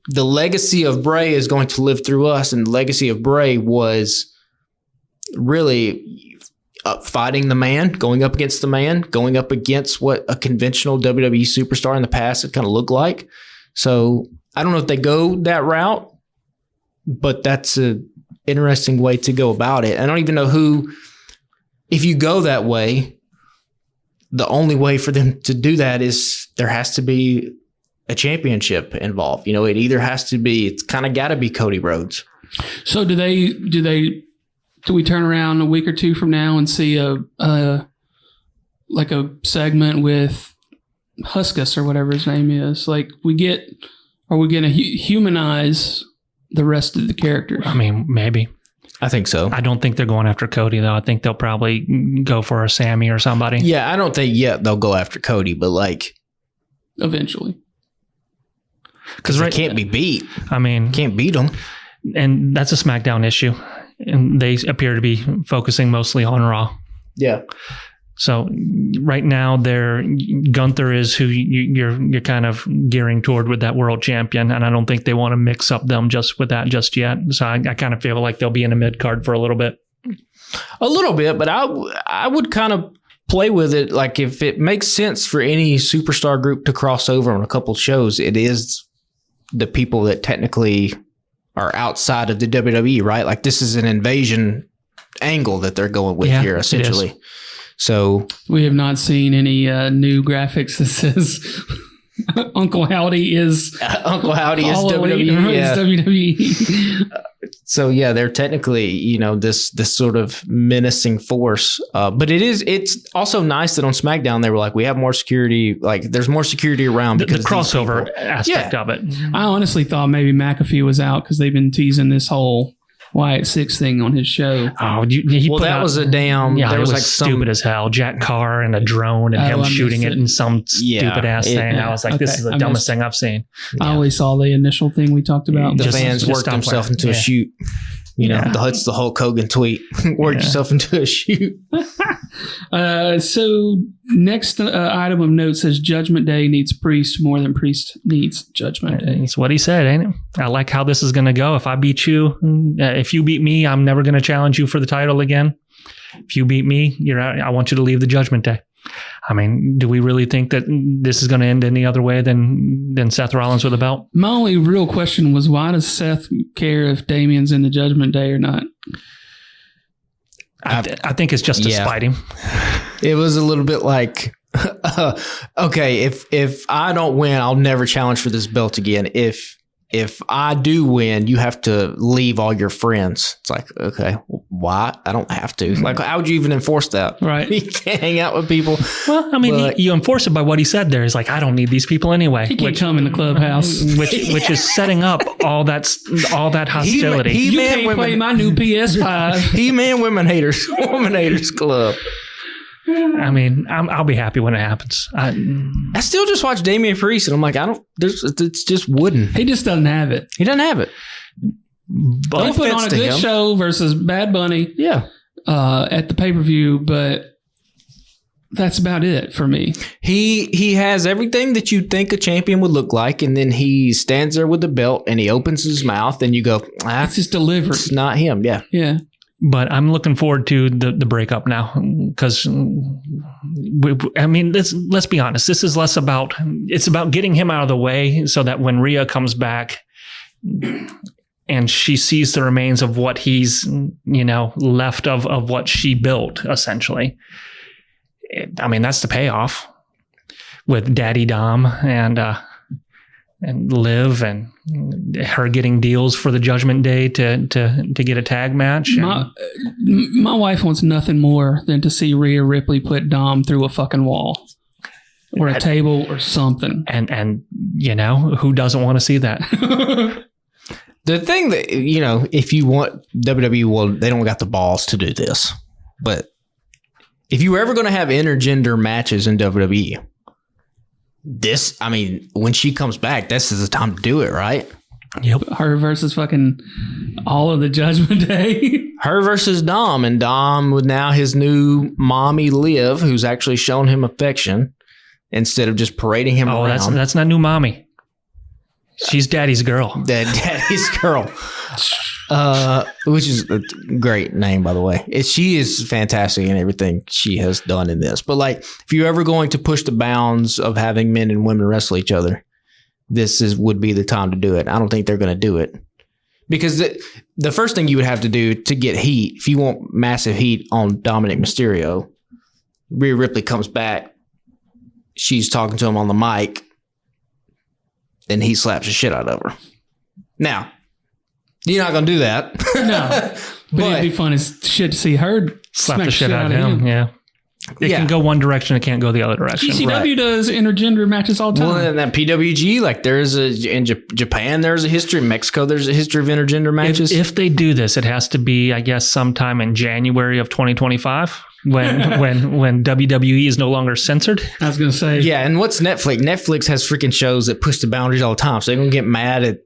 the legacy of Bray is going to live through us, and the legacy of Bray was really fighting the man, going up against the man, going up against what a conventional WWE superstar in the past had kind of looked like. So I don't know if they go that route, but that's a interesting way to go about it. I don't even know who, if you go that way, the only way for them to do that is there has to be a championship involved. It either has to be, it's kind of got to be Cody Rhodes. So do we turn around a week or two from now and see a segment with Huskus or whatever his name is? Are we going to humanize the rest of the characters? I mean, maybe. I think so. I don't think they're going after Cody, though. I think they'll probably go for a Sammy or somebody. Yeah, I don't think yet they'll go after Cody, but eventually. Because they can't be beat. I mean, can't beat them. And that's a SmackDown issue. And they appear to be focusing mostly on Raw. Yeah. So right now, Gunther is who you're kind of gearing toward with that world champion, and I don't think they want to mix up them just with that just yet. So I kind of feel like they'll be in a mid card for a little bit. A little bit, but I would kind of play with it. If it makes sense for any superstar group to cross over on a couple shows, it is the people that technically are outside of the WWE, right? This is an invasion angle that they're going with here, essentially. So we have not seen any new graphics that says Uncle Howdy is WWE. Yeah. WWE. So yeah, they're technically, this sort of menacing force. But it's also nice that on SmackDown they were like, we have more security. There's more security around because the crossover aspect of it. I honestly thought maybe McAfee was out because they've been teasing this whole Wyatt 6 thing on his show. Oh, that was a damn. Yeah, there was stupid as hell. Jack Carr and a drone and him shooting it in some stupid ass thing. I was like, this is the dumbest thing I've seen. I only saw the initial thing we talked about. The fans worked himself into a shoot. You know, it's the Hulk Hogan tweet. Word yourself into a shoe. So next item of note says Judgment Day needs Priest more than Priest needs Judgment Day. That's what he said, ain't it? I like how this is going to go. If I beat you, if you beat me, I'm never going to challenge you for the title again. If you beat me, you're out. I want you to leave the Judgment Day. I mean, do we really think that this is going to end any other way than Seth Rollins with a belt? My only real question was, why does Seth care if Damien's in the Judgment Day or not? I think it's just to spite him. It was a little bit like, okay, if I don't win, I'll never challenge for this belt again. If I do win, you have to leave all your friends. It's like, okay, why? I don't have to. Like, how would you even enforce that? Right. You can't hang out with people. Well, I mean, you enforce it by what he said there. He's like, I don't need these people anyway. He can't come in the clubhouse. Which is setting up all that hostility. You can't play my new PS5. He-Man Women Haters Club. I mean, I'll be happy when it happens. I still just watch Damian Priest, and I'm like, it's just wooden. He just doesn't have it. He doesn't have it. But he put on a good show versus Bad Bunny. Yeah. At the pay-per-view, but that's about it for me. He has everything that you'd think a champion would look like, and then he stands there with the belt, and he opens his mouth, and you go, it's just delivered. It's not him. Yeah. Yeah. But I'm looking forward to the breakup now because, I mean, let's be honest. This is less about, it's about getting him out of the way so that when Rhea comes back and she sees the remains of what he's, left of what she built, essentially. I mean, that's the payoff with Daddy Dom and Liv and her getting deals for the Judgment Day to get a tag match. My wife wants nothing more than to see Rhea Ripley put Dom through a fucking wall or a table or something. And who doesn't want to see that? The thing that, if you want WWE, well, they don't got the balls to do this. But if you were ever going to have intergender matches in WWE, when she comes back, this is the time to do it, right? Yep. Her versus fucking all of the Judgment Day. Her versus Dom, and Dom with now his new mommy Liv, who's actually shown him affection instead of just parading him around. That's not new mommy. She's daddy's girl. Daddy's girl. Which is a great name, by the way. She is fantastic in everything she has done in this. But if you're ever going to push the bounds of having men and women wrestle each other, would be the time to do it. I don't think they're going to do it because the first thing you would have to do to get heat, if you want massive heat on Dominic Mysterio, Rhea Ripley comes back, she's talking to him on the mic, and he slaps the shit out of her. Now, you're not going to do that. No. But it'd be fun as shit to see her slap the shit out of him. Yeah. It can go one direction. It can't go the other direction. GCW does intergender matches all the time. Well, and that PWG, in Japan, there's a history. In Mexico, there's a history of intergender matches. If they do this, it has to be, I guess, sometime in January of 2025 when WWE is no longer censored. I was going to say. Yeah, and what's Netflix? Netflix has freaking shows that push the boundaries all the time, so they're going to get mad at,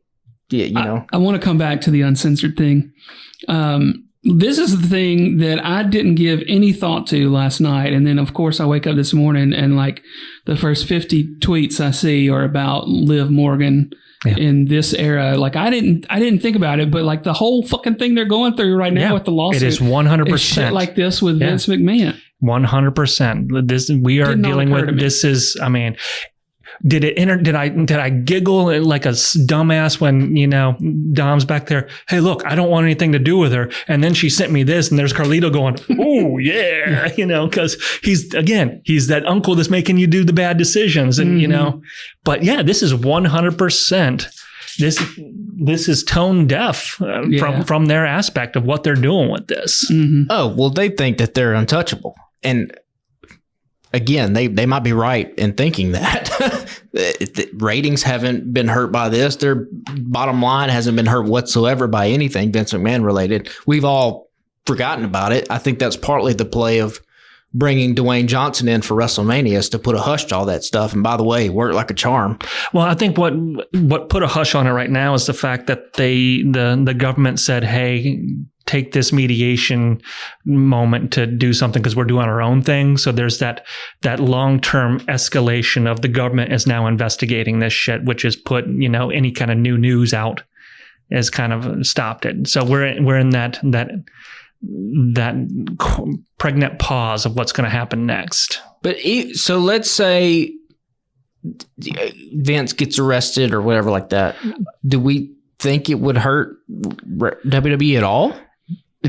I want to come back to the uncensored thing. This is the thing that I didn't give any thought to last night. And then, of course, I wake up this morning and the first 50 tweets I see are about Liv Morgan in this era. I didn't think about it, but the whole fucking thing they're going through right now with the lawsuit. It is 100%. Shit like this with Vince McMahon. 100%. We are dealing with, this is, did I giggle like a dumbass when, Dom's back there? Hey, look, I don't want anything to do with her. And then she sent me this and there's Carlito going, oh yeah, cause he's that uncle that's making you do the bad decisions. And, but yeah, this is 100%. This is tone deaf from their aspect of what they're doing with this. Mm-hmm. Oh, well, they think that they're untouchable. And again, they might be right in thinking that. The ratings haven't been hurt by this. Their bottom line hasn't been hurt whatsoever by anything Vince McMahon related. We've all forgotten about it. I think that's partly the play of bringing Dwayne Johnson in for WrestleMania is to put a hush to all that stuff. And by the way, worked like a charm. Well, I think what put a hush on it right now is the fact that the government said, hey, take this mediation moment to do something because we're doing our own thing. So there's that long-term escalation of the government is now investigating this shit, which has put, any kind of new news out has kind of stopped it. So we're in that pregnant pause of what's going to happen next. But so let's say Vince gets arrested or whatever like that. Do we think it would hurt WWE at all?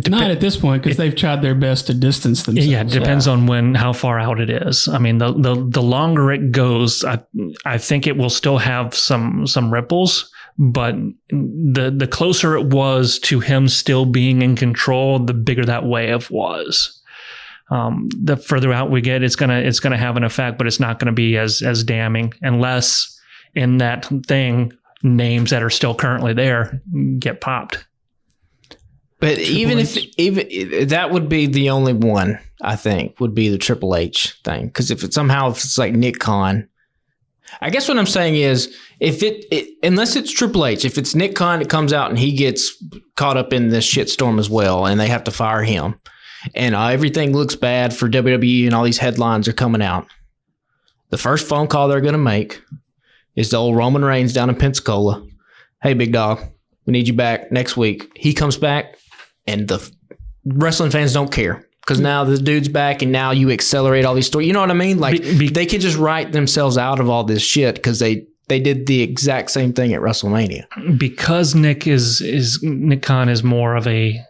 Not at this point, because they've tried their best to distance themselves. Yeah, it depends on how far out it is. I mean, the longer it goes, I think it will still have some ripples, but the closer it was to him still being in control, the bigger that wave was. The further out we get, it's gonna have an effect, but it's not going to be as damning unless in that thing names that are still currently there get popped. But even if that would be the only one, I think, would be the Triple H thing. Because if it's like Nick Khan, I guess what I'm saying is if unless it's Triple H, if it's Nick Khan that comes out and he gets caught up in this shitstorm as well, and they have to fire him, and everything looks bad for WWE, and all these headlines are coming out, the first phone call they're going to make is the old Roman Reigns down in Pensacola. Hey, big dog, we need you back next week. He comes back. And the wrestling fans don't care because now the dude's back and now you accelerate all these stories. You know what I mean? Like they can just write themselves out of all this shit because they did the exact same thing at WrestleMania. Because Nick Khan is more of a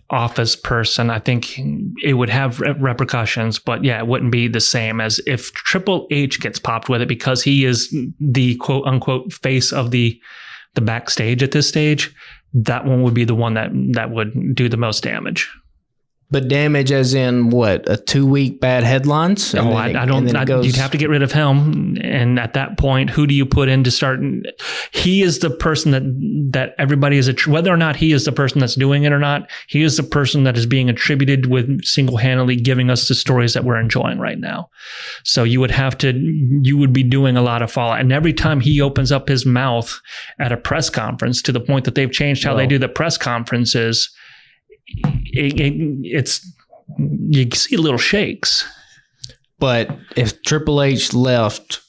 office person, I think it would have repercussions, but yeah, it wouldn't be the same as if Triple H gets popped with it because he is the quote unquote face of the backstage at this stage. That one would be the one that would do the most damage. But damage as in what? A 2-week bad headlines? No, you'd have to get rid of him. And at that point, who do you put in to start? He is the person that everybody is, whether or not he is the person that's doing it or not, he is the person that is being attributed with single-handedly giving us the stories that we're enjoying right now. So you would be doing a lot of fallout. And every time he opens up his mouth at a press conference to the point that they've changed how they do the press conferences, it's you see little shakes. But if Triple H left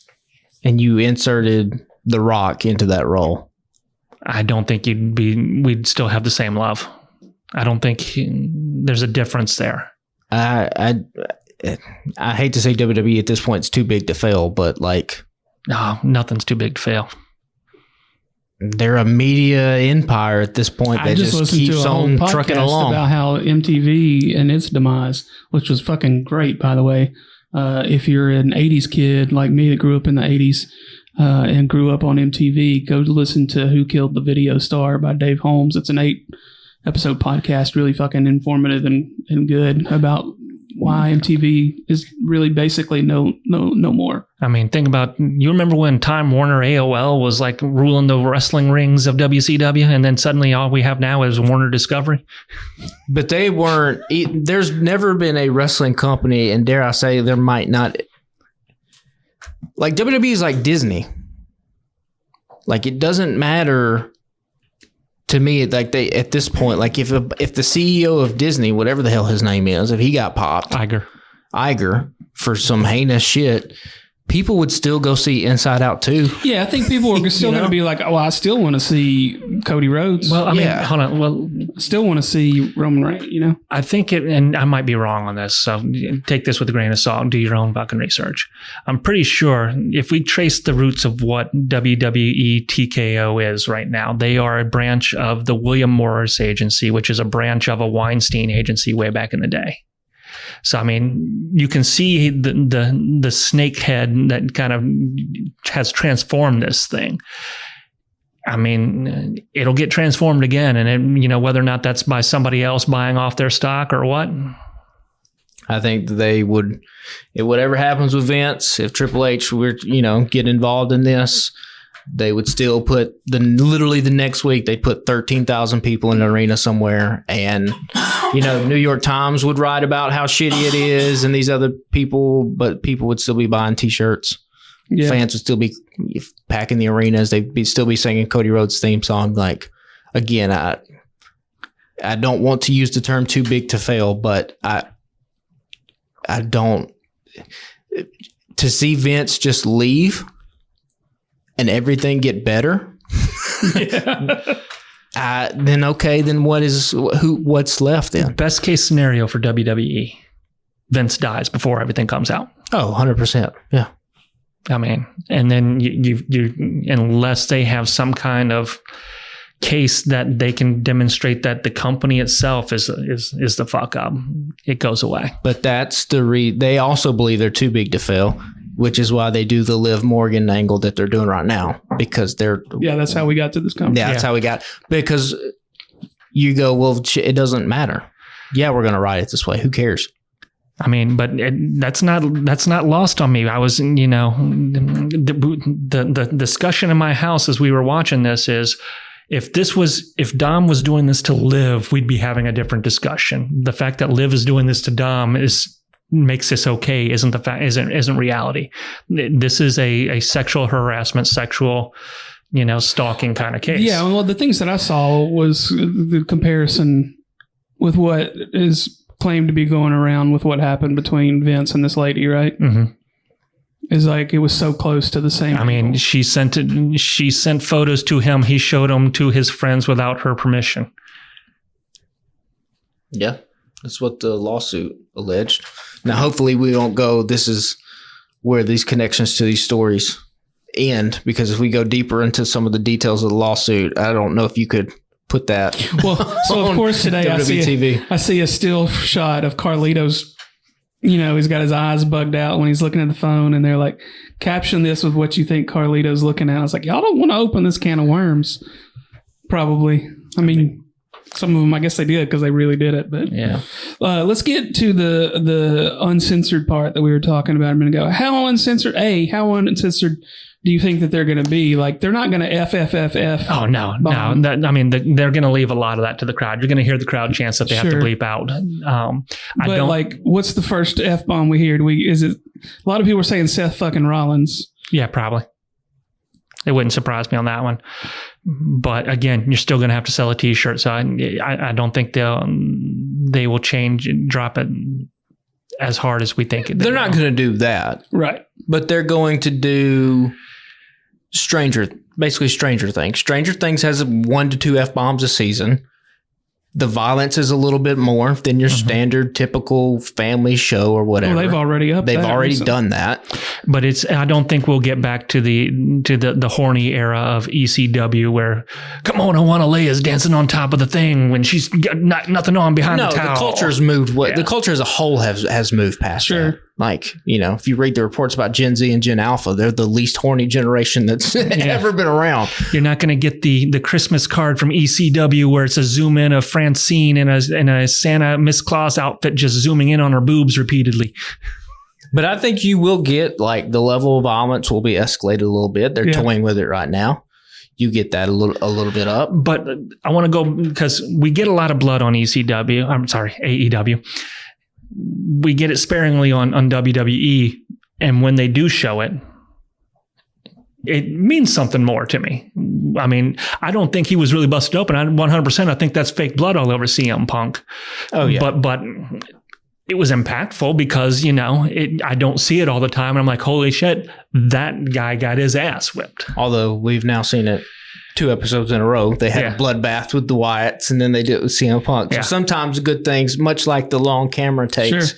and you inserted The Rock into that role, I don't think we'd still have the same love. I don't think there's a difference there. I hate to say WWE at this point is too big to fail, but no, nothing's too big to fail. They're a media empire at this point that just keeps on trucking along. About how MTV and its demise, which was fucking great, by the way. If you're an 80s kid like me that grew up in the 80s and grew up on MTV, go listen to Who Killed the Video Star by Dave Holmes. It's an 8-episode podcast, really fucking informative and good about why MTV is really basically no more. I mean, think about, you remember when Time Warner AOL was like ruling the wrestling rings of WCW, and then suddenly all we have now is Warner Discovery? But they weren't, there's never been a wrestling company, and dare I say there might not, like WWE is like Disney. Like it doesn't matter to me, like they at this point, like if the CEO of Disney, whatever the hell his name is, if he got popped, Iger for some heinous shit, people would still go see Inside Out 2. Yeah, I think people are still going to be like, oh, I still want to see Cody Rhodes. Well, I mean, hold on. Well, still want to see Roman Reigns, I think and I might be wrong on this, so take this with a grain of salt and do your own fucking research. I'm pretty sure if we trace the roots of what WWE TKO is right now, they are a branch of the William Morris Agency, which is a branch of a Weinstein agency way back in the day. So, I mean, you can see the snake head that kind of has transformed this thing. I mean, it'll get transformed again. And, whether or not that's by somebody else buying off their stock or what. I think they would, if whatever happens with Vince, if Triple H were, get involved in this, they would still put literally the next week they put 13,000 people in an arena somewhere, and New York Times would write about how shitty it is and these other people, but people would still be buying T-shirts. Yeah. Fans would still be packing the arenas. They'd still be singing Cody Rhodes' theme song. Like, again, I don't want to use the term too big to fail, but I don't. To see Vince just leave and everything get better, then what's left then? Best case scenario for WWE, Vince dies before everything comes out. Oh, 100%. Yeah. I mean, and then you unless they have some kind of case that they can demonstrate that the company itself is the fuck up, it goes away. But that's they also believe they're too big to fail, which is why they do the Liv Morgan angle that they're doing right now, because that's how we got to this company. Yeah, that's how we got, because you go, well, it doesn't matter. Yeah, we're going to write it this way. Who cares? I mean, but that's not lost on me. I was, the discussion in my house as we were watching this is, if Dom was doing this to Liv, we'd be having a different discussion. The fact that Liv is doing this to Dom makes this okay. Isn't reality. This is a sexual harassment, sexual, stalking kind of case. Yeah. Well, the things that I saw was the comparison with what is claimed to be going around with what happened between Vince and this lady, right? Mm-hmm. Is like it was so close to the same. I mean, she sent photos to him. He showed them to his friends without her permission. Yeah, that's what the lawsuit alleged. Now, hopefully, we don't go. This is where these connections to these stories end, because if we go deeper into some of the details of the lawsuit, I don't know if you could put that. Well, so of course today I see a still shot of Carlito's. He's got his eyes bugged out when he's looking at the phone, and they're like, caption this with what you think Carlito's looking at. I was like, y'all don't want to open this can of worms. Probably. I mean, some of them, I guess they did because they really did it. But yeah. Let's get to the uncensored part that we were talking about a minute ago. How uncensored do you think that they're going to be? Like, they're not going to FFFF. Oh, no. They're going to leave a lot of that to the crowd. You're going to hear the crowd chants that they have to bleep out. What's the first F-bomb we hear? A lot of people are saying Seth fucking Rollins. Yeah, probably. It wouldn't surprise me on that one. But again, you're still going to have to sell a T-shirt. So I don't think they will change and drop it as hard as we think. They're not going to do that. Right. But they're going to do Stranger Things. Stranger Things has 1 to 2 F-bombs a season. The violence is a little bit more than your standard typical family show or whatever. Well, they've already done that. But I don't think we'll get back to the horny era of ECW where, come on, Leia's dancing on top of the thing when she's got nothing on behind the towel. The culture's moved. The culture as a whole has moved past that. Like, if you read the reports about Gen Z and Gen Alpha, they're the least horny generation that's ever been around. You're not going to get the Christmas card from ECW where it's a zoom in of Francine in a Santa Miss Claus outfit just zooming in on her boobs repeatedly. But I think you will get, like, the level of violence will be escalated a little bit. They're toying with it right now. You get that a little bit up. But I want to go, because we get a lot of blood on AEW. We get it sparingly on WWE, and when they do show it, it means something more to me. I mean, I don't think he was really busted open. 100%, I think that's fake blood all over CM Punk. Oh yeah, but it was impactful because I don't see it all the time, and I'm like, holy shit, that guy got his ass whipped. Although we've now seen it 2 episodes in a row. They had a bloodbath with the Wyatts, and then they did it with CM Punk. So sometimes good things, much like the long camera takes,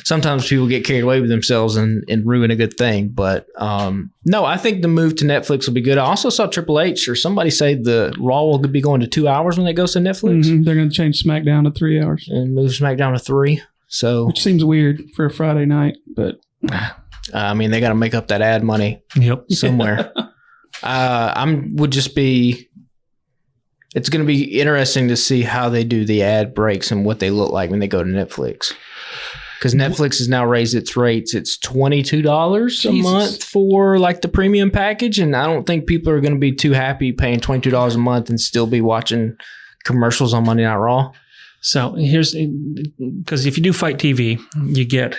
sometimes people get carried away with themselves and ruin a good thing. But no, I think the move to Netflix will be good. I also saw Triple H or somebody say the Raw will be going to 2 hours when it goes to Netflix. Mm-hmm. They're going to change SmackDown to 3 hours. And move SmackDown to 3. Which seems weird for a Friday night, but I mean, they got to make up that ad money somewhere. It's going to be interesting to see how they do the ad breaks and what they look like when they go to Netflix. Because Netflix has now raised its rates. It's $22 a month for like the premium package. And I don't think people are going to be too happy paying $22 a month and still be watching commercials on Monday Night Raw. So here's, because if you do Fight TV, you get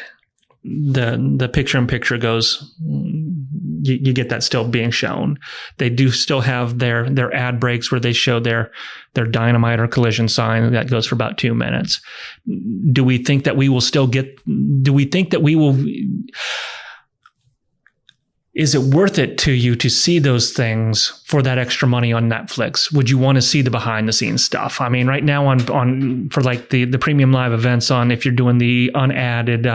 the picture-in-picture goes, you get that still being shown. They do still have their ad breaks where they show their Dynamite or Collision sign that goes for about 2 minutes. Do we think that we will still get, is it worth it to you to see those things for that extra money on Netflix? Would you want to see the behind the scenes stuff? I mean, right now on for like the premium live events on, if you're doing the unadded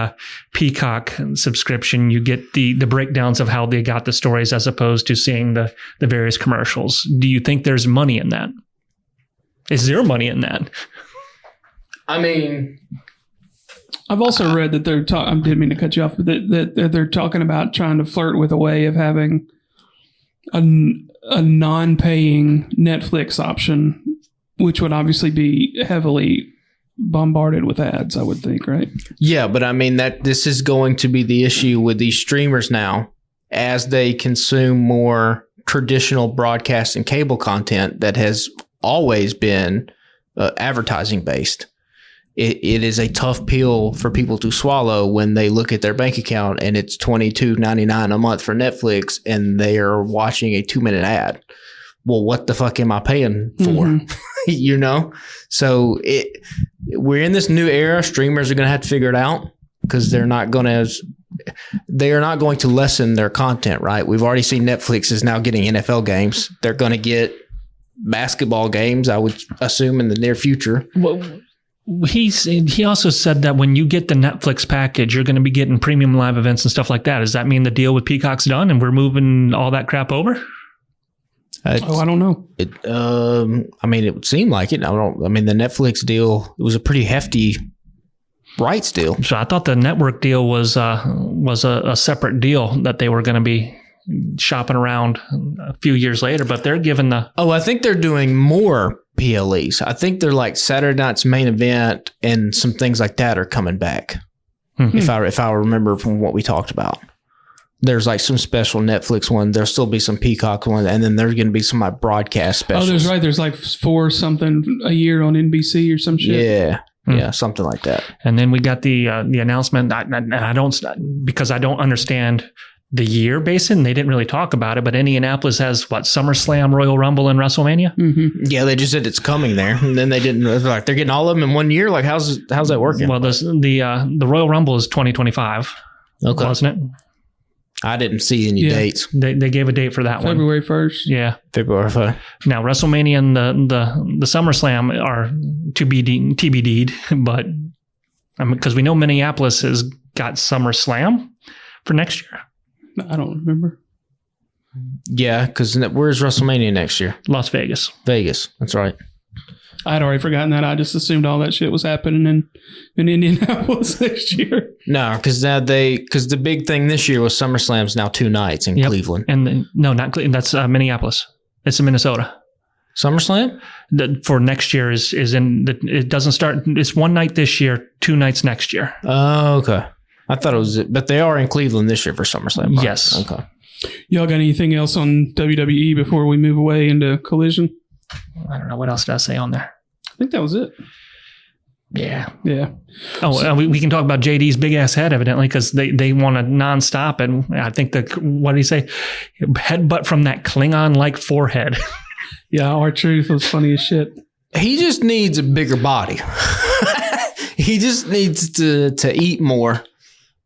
Peacock subscription, you get the breakdowns of how they got the stories as opposed to seeing the various commercials. Do you think there's money in that? Is there money in that? I mean, I've also read that they're I didn't mean to cut you off, but that they're talking about trying to flirt with a way of having a non-paying Netflix option, which would obviously be heavily bombarded with ads, I would think, right? Yeah, but I mean that this is going to be the issue with these streamers now as they consume more traditional broadcast and cable content that has always been advertising based. It is a tough pill for people to swallow when they look at their bank account and it's $22.99 a month for Netflix and they are watching a 2-minute ad. Well, what the fuck am I paying for? Mm-hmm. So we're in this new era. Streamers are going to have to figure it out because they are not going to lessen their content, right? We've already seen Netflix is now getting NFL games. They're going to get basketball games, I would assume, in the near future. Well, he also said that when you get the Netflix package, you're going to be getting premium live events and stuff like that. Does that mean the deal with Peacock's done and we're moving all that crap over? I don't know. I mean, it would seem like it. The Netflix deal, it was a pretty hefty rights deal. So I thought the network deal was a separate deal that they were going to be shopping around a few years later, but they're giving the... Oh, I think they're doing more PLEs. I think they're like Saturday Night's Main Event and some things like that are coming back. Mm-hmm. If I remember from what we talked about. There's like some special Netflix one. There'll still be some Peacock one, and then there's going to be some like broadcast specials. Oh, there's right. There's like 4 something a year on NBC or some shit. Yeah. Yeah, something like that. And then we got the announcement. I don't, because I don't understand the year basin. They didn't really talk about it, but Indianapolis has what, SummerSlam, Royal Rumble, and WrestleMania. Mm-hmm. Yeah, they just said it's coming there, and then they didn't. Like they're getting all of them in 1 year. Like how's that working? Well, the Royal Rumble is 2025, wasn't it? I didn't see any dates. They gave a date for that February 1st. Yeah, February 1st. Now WrestleMania and the SummerSlam are TBD'd, but because we know Minneapolis has got SummerSlam for next year. I don't remember. Yeah, because where's WrestleMania next year? Las Vegas. Vegas. That's right. I had already forgotten that. I just assumed all that shit was happening in Indianapolis next year. No, because the big thing this year was SummerSlam's now 2 nights in Cleveland. And no, not Cleveland. That's Minneapolis. It's in Minnesota. SummerSlam? For next year is in it doesn't start. It's 1 night this year, 2 nights next year. Oh, okay. I thought it was, but they are in Cleveland this year for SummerSlam. Right? Yes. Okay. Y'all got anything else on WWE before we move away into Collision? I don't know. What else did I say on there? I think that was it. Yeah. Yeah. Oh, we can talk about JD's big ass head, evidently, because they want to nonstop. And I think what did he say? Headbutt from that Klingon-like forehead. Yeah. R-Truth was funny as shit. He just needs a bigger body. He just needs to eat more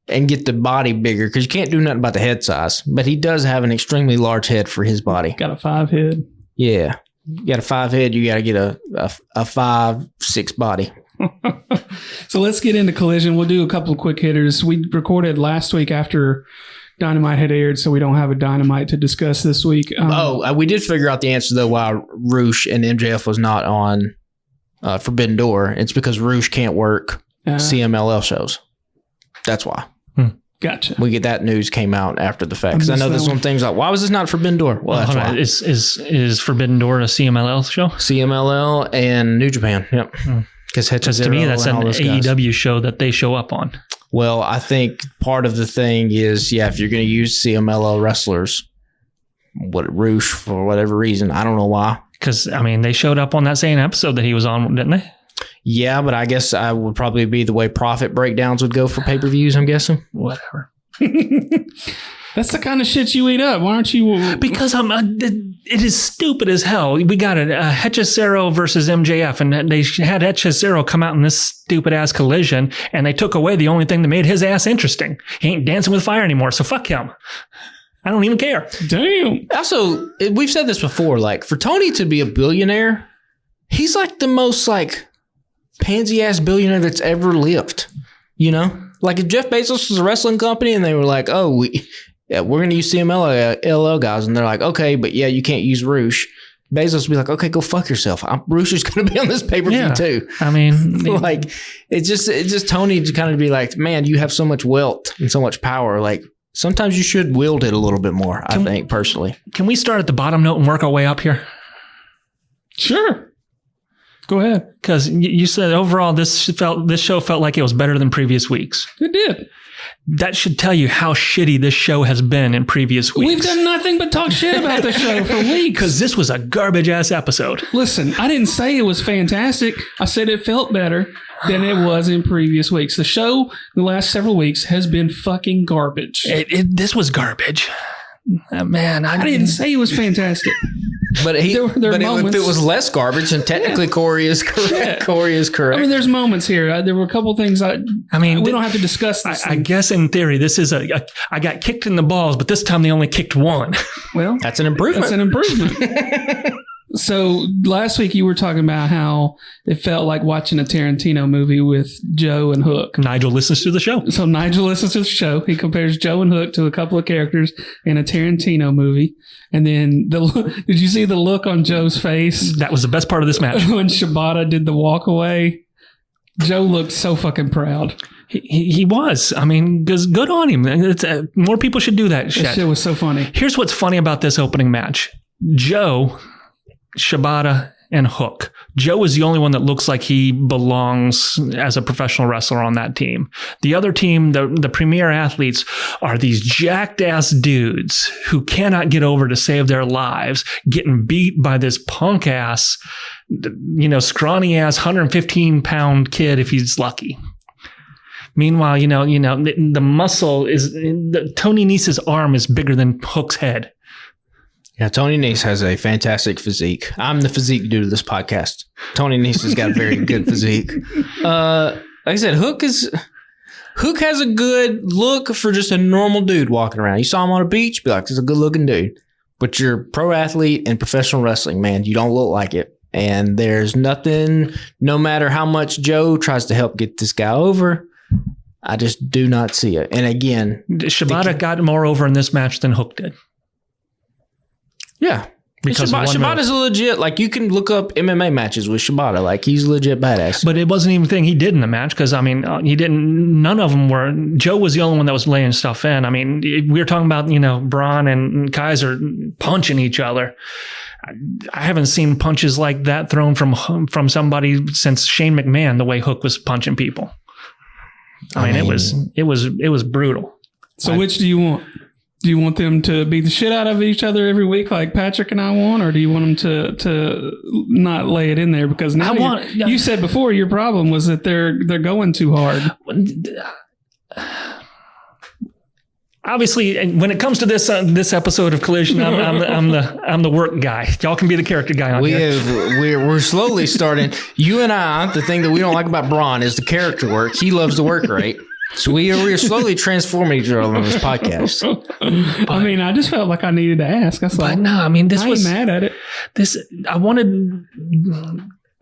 and get the body bigger, because you can't do nothing about the head size. But he does have an extremely large head for his body. Got a 5 head. Yeah. You got a 5 head, you got to get a 5'6" body. So let's get into Collision. We'll do a couple of quick hitters. We recorded last week after Dynamite had aired, so we don't have a Dynamite to discuss this week. We did figure out the answer, though, why Roosh and MJF was not on Forbidden Door. It's because Roosh can't work CMLL shows. That's why. Gotcha. That news came out after the fact. Because I know there's some things like, why was this not Forbidden Door? Well, that's why. Is Forbidden Door a CMLL show? CMLL and New Japan. Yep. Because to me, that's an AEW show that they show up on. Well, I think part of the thing is, if you're going to use CMLL wrestlers, Roosh, for whatever reason, I don't know why. Because, I mean, they showed up on that same episode that he was on, didn't they? Yeah, but I guess I would probably be the way profit breakdowns would go for pay-per-views, I'm guessing. Whatever. That's the kind of shit you eat up. Why aren't you? Because it is stupid as hell. We got a Hechicero versus MJF, and they had Hechicero come out in this stupid ass collision, and they took away the only thing that made his ass interesting. He ain't dancing with fire anymore, so fuck him. I don't even care. Damn. Also, we've said this before, like, for Tony to be a billionaire, he's like the most like pansy ass billionaire that's ever lived. You know? Like if Jeff Bezos was a wrestling company and they were like, oh, we're going to use CMLL guys. And they're like, okay, but yeah, you can't use Roosh. Bezos would be like, okay, go fuck yourself. Roosh is going to be on this pay-per-view too. I mean, like it's just Tony to kind of be like, man, you have so much wealth and so much power. Like sometimes you should wield it a little bit more, I think, personally. Can we start at the bottom note and work our way up here? Sure. Go ahead. Because you said overall this show felt like it was better than previous weeks. It did. That should tell you how shitty this show has been in previous weeks. We've done nothing but talk shit about the show for weeks. Because this was a garbage-ass episode. Listen, I didn't say it was fantastic. I said it felt better than it was in previous weeks. The show the last several weeks has been fucking garbage. This was garbage. Man, I didn't say it was fantastic. But if it was less garbage, and technically Corey is correct. Yeah. Corey is correct. I mean, there's moments here. There were a couple things. I mean, we don't have to discuss this. I guess in theory, this is I got kicked in the balls, but this time they only kicked one. Well, that's an improvement. That's an improvement. So last week you were talking about how it felt like watching a Tarantino movie with Joe and Hook. Nigel listens to the show. So Nigel listens to the show. He compares Joe and Hook to a couple of characters in a Tarantino movie. And then did you see the look on Joe's face? That was the best part of this match. When Shibata did the walk away, Joe looked so fucking proud. He was. I mean, because good on him. More people should do that shit. That shit was so funny. Here's what's funny about this opening match. Joe, Shibata, and Hook. Joe is the only one that looks like he belongs as a professional wrestler on that team. The other team, the premier athletes, are these jacked ass dudes who cannot get over to save their lives, getting beat by this punk ass, scrawny ass 115-pound kid if he's lucky. Meanwhile, the muscle is Tony Nese's arm is bigger than Hook's head. Yeah, Tony Nese has a fantastic physique. I'm the physique dude of this podcast. Tony Nese has got a very good physique. Like I said, Hook has a good look for just a normal dude walking around. You saw him on a beach, be like, this is a good looking dude. But you're a pro athlete in professional wrestling, man. You don't look like it. And there's nothing, no matter how much Joe tries to help get this guy over, I just do not see it. And again, Shibata got more over in this match than Hook did. Yeah. Because Shibata's a legit, like you can look up MMA matches with Shibata. Like he's a legit badass. But it wasn't even a thing he did in the match because, I mean, none of them were. Joe was the only one that was laying stuff in. I mean, we were talking about, Bronn and Kaiser punching each other. I haven't seen punches like that thrown from somebody since Shane McMahon, the way Hook was punching people. I mean, it was brutal. So which do you want? Do you want them to beat the shit out of each other every week like Patrick and I want, or do you want them to not lay it in there? Because now you said before your problem was that they're going too hard. Obviously, when it comes to this episode of Collision, I'm the work guy. Y'all can be the character guy on here. We're slowly starting. You and I, the thing that we don't like about Bronn is the character work. He loves the work rate. So we are slowly transforming each other on this podcast. I mean, I just felt like I needed to ask. I ain't mad at it.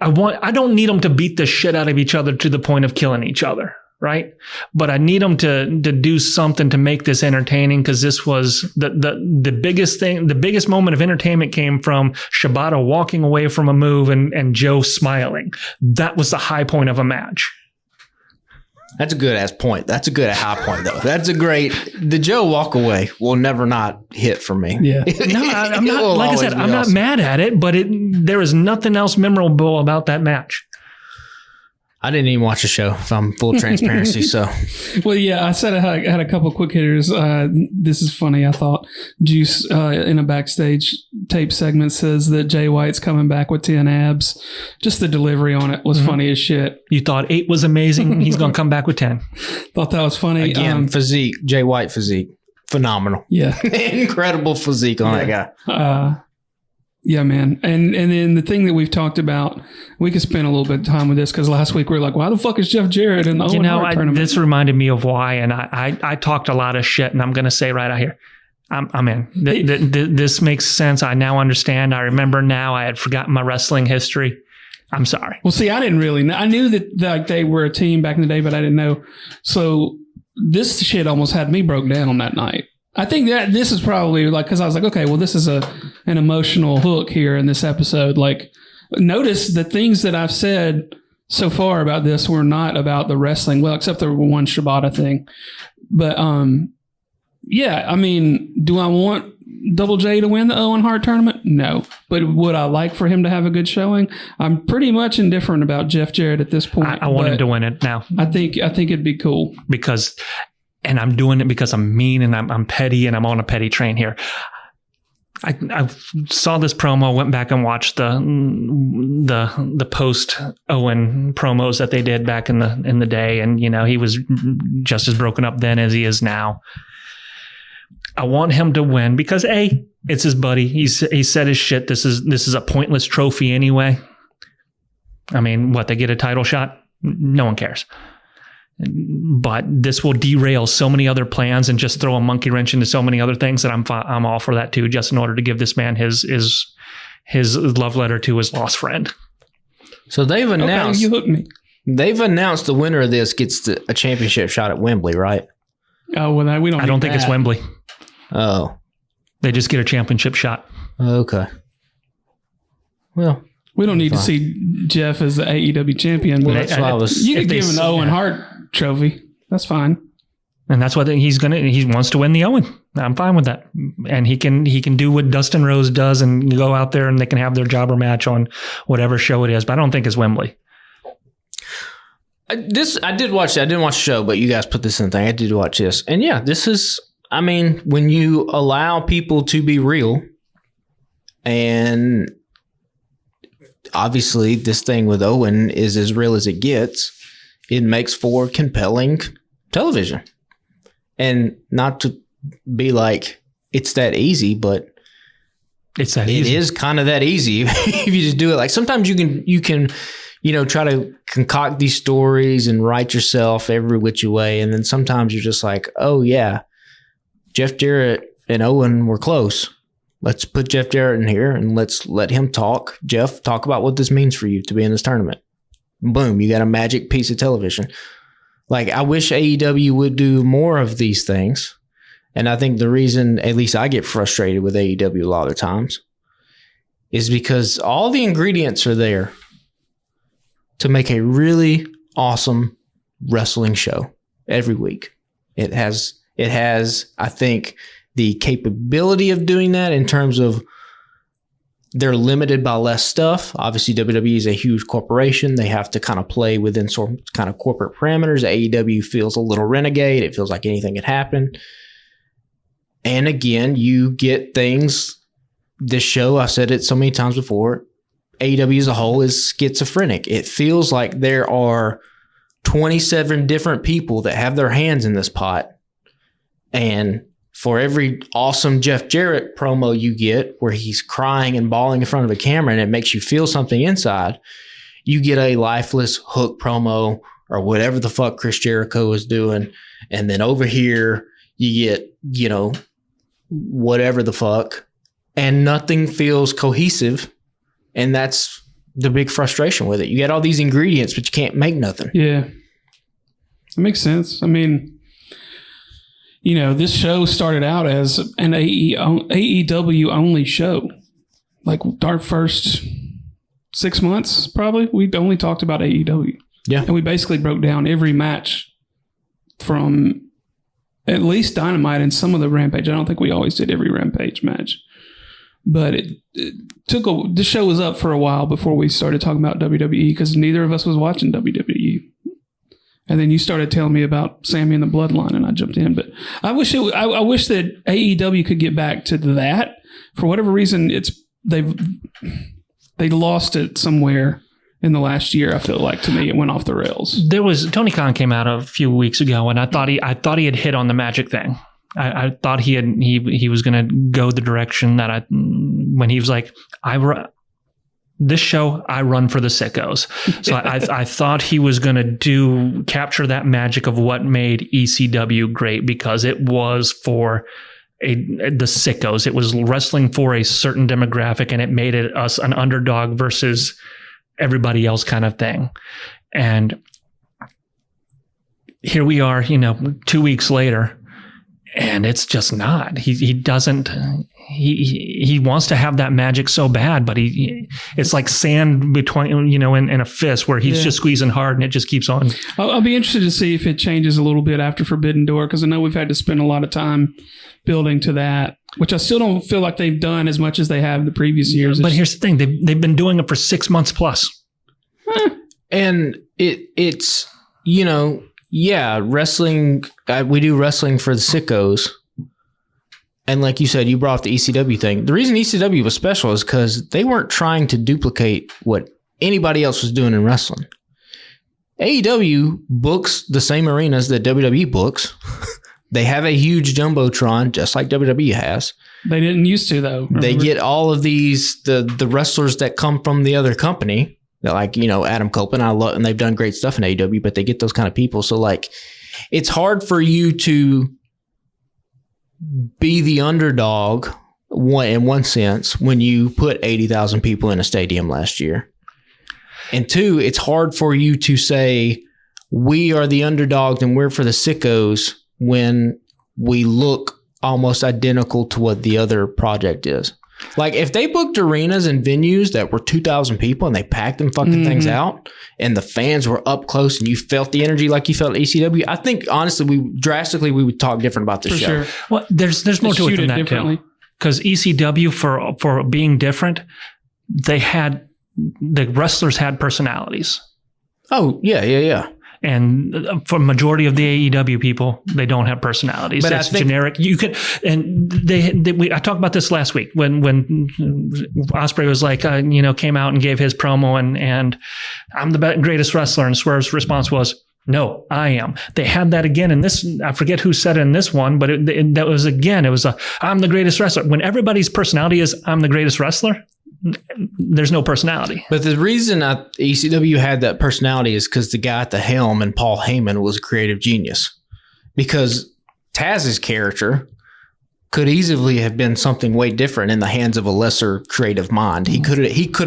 I don't need them to beat the shit out of each other to the point of killing each other, right? But I need them to do something to make this entertaining, because this was the biggest thing. The biggest moment of entertainment came from Shibata walking away from a move and Joe smiling. That was the high point of a match. That's a good ass point. That's a good high point, though. That's a great. The Joe walk away will never not hit for me. Yeah. No, I'm not. Like I said, I'm not mad at it, but there is nothing else memorable about that match. I didn't even watch the show, if I'm full transparency. So, well, yeah, I said I had a couple quick hitters. This is funny. I thought Juice in a backstage tape segment says that Jay White's coming back with 10 abs. Just the delivery on it was funny as shit. You thought 8 was amazing. He's going to come back with 10. Thought that was funny. Again, physique, Jay White physique, phenomenal. Yeah, incredible physique on that guy. Yeah, man. And then the thing that we've talked about, we could spend a little bit of time with this because last week we were like, why the fuck is Jeff Jarrett in the Owen Hart tournament? This reminded me of why, and I talked a lot of shit, and I'm going to say right out here, I'm in. This makes sense. I now understand. I remember now. I had forgotten my wrestling history. I'm sorry. Well, see, I didn't really know. I knew that like they were a team back in the day, but I didn't know. So this shit almost had me broke down that night. I think that this is probably like, because I was like, okay, well, this is an emotional hook here in this episode. Like, notice the things that I've said so far about this were not about the wrestling. Well, except the one Shibata thing. But, yeah, I mean, do I want Double J to win the Owen Hart tournament? No. But would I like for him to have a good showing? I'm pretty much indifferent about Jeff Jarrett at this point. I want him to win it now. I think it'd be cool. And I'm doing it because I'm mean and I'm petty and I'm on a petty train here. I saw this promo, went back and watched the post Owen promos that they did back in the day, and he was just as broken up then as he is now. I want him to win because A, it's his buddy. He said his shit. This is a pointless trophy anyway. I mean, they get a title shot? No one cares. But this will derail so many other plans and just throw a monkey wrench into so many other things that I'm all for that too, just in order to give this man his love letter to his lost friend. So they've announced. Okay, you hooked me. They've announced the winner of this gets a championship shot at Wembley, right? Oh well, we don't. I don't think it's Wembley. Oh, they just get a championship shot. Okay. Well, we don't need to see Jeff as the AEW champion. But that's why you could give him an Owen Hart trophy. That's fine. And that's what he wants to win the Owen. I'm fine with that. And he can do what Dustin Rose does and go out there and they can have their jobber match on whatever show it is. But I don't think it's Wembley. I did watch it. I didn't watch the show, but you guys put this in the thing. I did watch this. And yeah, this is, I mean, when you allow people to be real, and obviously this thing with Owen is as real as it gets, it makes for compelling television. And not to be like, it's that easy, but it's that easy. It is kind of that easy if you just do it. Like sometimes you can try to concoct these stories and write yourself every which way. And then sometimes you're just like, oh yeah, Jeff Jarrett and Owen were close. Let's put Jeff Jarrett in here and let's let him talk. Jeff, talk about what this means for you to be in this tournament. Boom, you got a magic piece of television. Like, I wish AEW would do more of these things. And I think the reason, at least I get frustrated with AEW a lot of times, is because all the ingredients are there to make a really awesome wrestling show every week. It has, I think, the capability of doing that in terms of they're limited by less stuff. Obviously, WWE is a huge corporation. They have to kind of play within some kind of corporate parameters. AEW feels a little renegade. It feels like anything could happen. And again, you get things. This show, I've said it so many times before, AEW as a whole is schizophrenic. It feels like there are 27 different people that have their hands in this pot. And for every awesome Jeff Jarrett promo you get where he's crying and bawling in front of a camera and it makes you feel something inside, you get a lifeless hook promo or whatever the fuck Chris Jericho is doing. And then over here, you get, whatever the fuck, and nothing feels cohesive. And that's the big frustration with it. You get all these ingredients, but you can't make nothing. Yeah. That makes sense. I mean, this show started out as an AEW only show. Like our first 6 months, probably, we only talked about AEW. Yeah. And we basically broke down every match from at least Dynamite and some of the Rampage. I don't think we always did every Rampage match. But the show was up for a while before we started talking about WWE because neither of us was watching WWE. And then you started telling me about Sammy and the Bloodline, and I jumped in. But I wish I wish that AEW could get back to that. For whatever reason, they lost it somewhere in the last year. I feel like, to me, it went off the rails. Tony Khan came out a few weeks ago, and I thought he had hit on the magic thing. I thought he was going to go the direction that when he was like, this show, I run for the sickos. So I thought he was going to capture that magic of what made ECW great, because it was for the sickos. It was wrestling for a certain demographic, and it made it us an underdog versus everybody else kind of thing. And here we are, 2 weeks later, and it's just not. He doesn't. He wants to have that magic so bad, but it's like sand between, in a fist where he's just squeezing hard and it just keeps on. I'll be interested to see if it changes a little bit after Forbidden Door, because I know we've had to spend a lot of time building to that, which I still don't feel like they've done as much as they have the previous years. But here's the thing. They've been doing it for 6 months plus. And it's, wrestling, we do wrestling for the sickos. And like you said, you brought up the ECW thing. The reason ECW was special is because they weren't trying to duplicate what anybody else was doing in wrestling. AEW books the same arenas that WWE books. They have a huge jumbotron, just like WWE has. They didn't used to, though. Remember? They get all of these, the wrestlers that come from the other company, like, Adam Copeland, and they've done great stuff in AEW, but they get those kind of people. So, like, it's hard for you to be the underdog in one sense when you put 80,000 people in a stadium last year. And two, it's hard for you to say we are the underdogs and we're for the sickos when we look almost identical to what the other project is. Like, if they booked arenas and venues that were 2,000 people and they packed them fucking things out and the fans were up close and you felt the energy like you felt at ECW, I think, honestly, we would talk different about this show. Sure. Well, there's more to it than that, too. Because ECW, for being different, the wrestlers had personalities. Oh, yeah. And for majority of the AEW people, they don't have personalities. But it's generic. You could, and I talked about this last week when Ospreay was like, came out and gave his promo and I'm the greatest wrestler, and Swerve's response was, no, I am. They had that again in this. I forget who said it in this one, but that was again. It was I'm the greatest wrestler. When everybody's personality is I'm the greatest wrestler, there's no personality. But the reason ECW had that personality is because the guy at the helm and Paul Heyman was a creative genius. Because Taz's character could easily have been something way different in the hands of a lesser creative mind. He could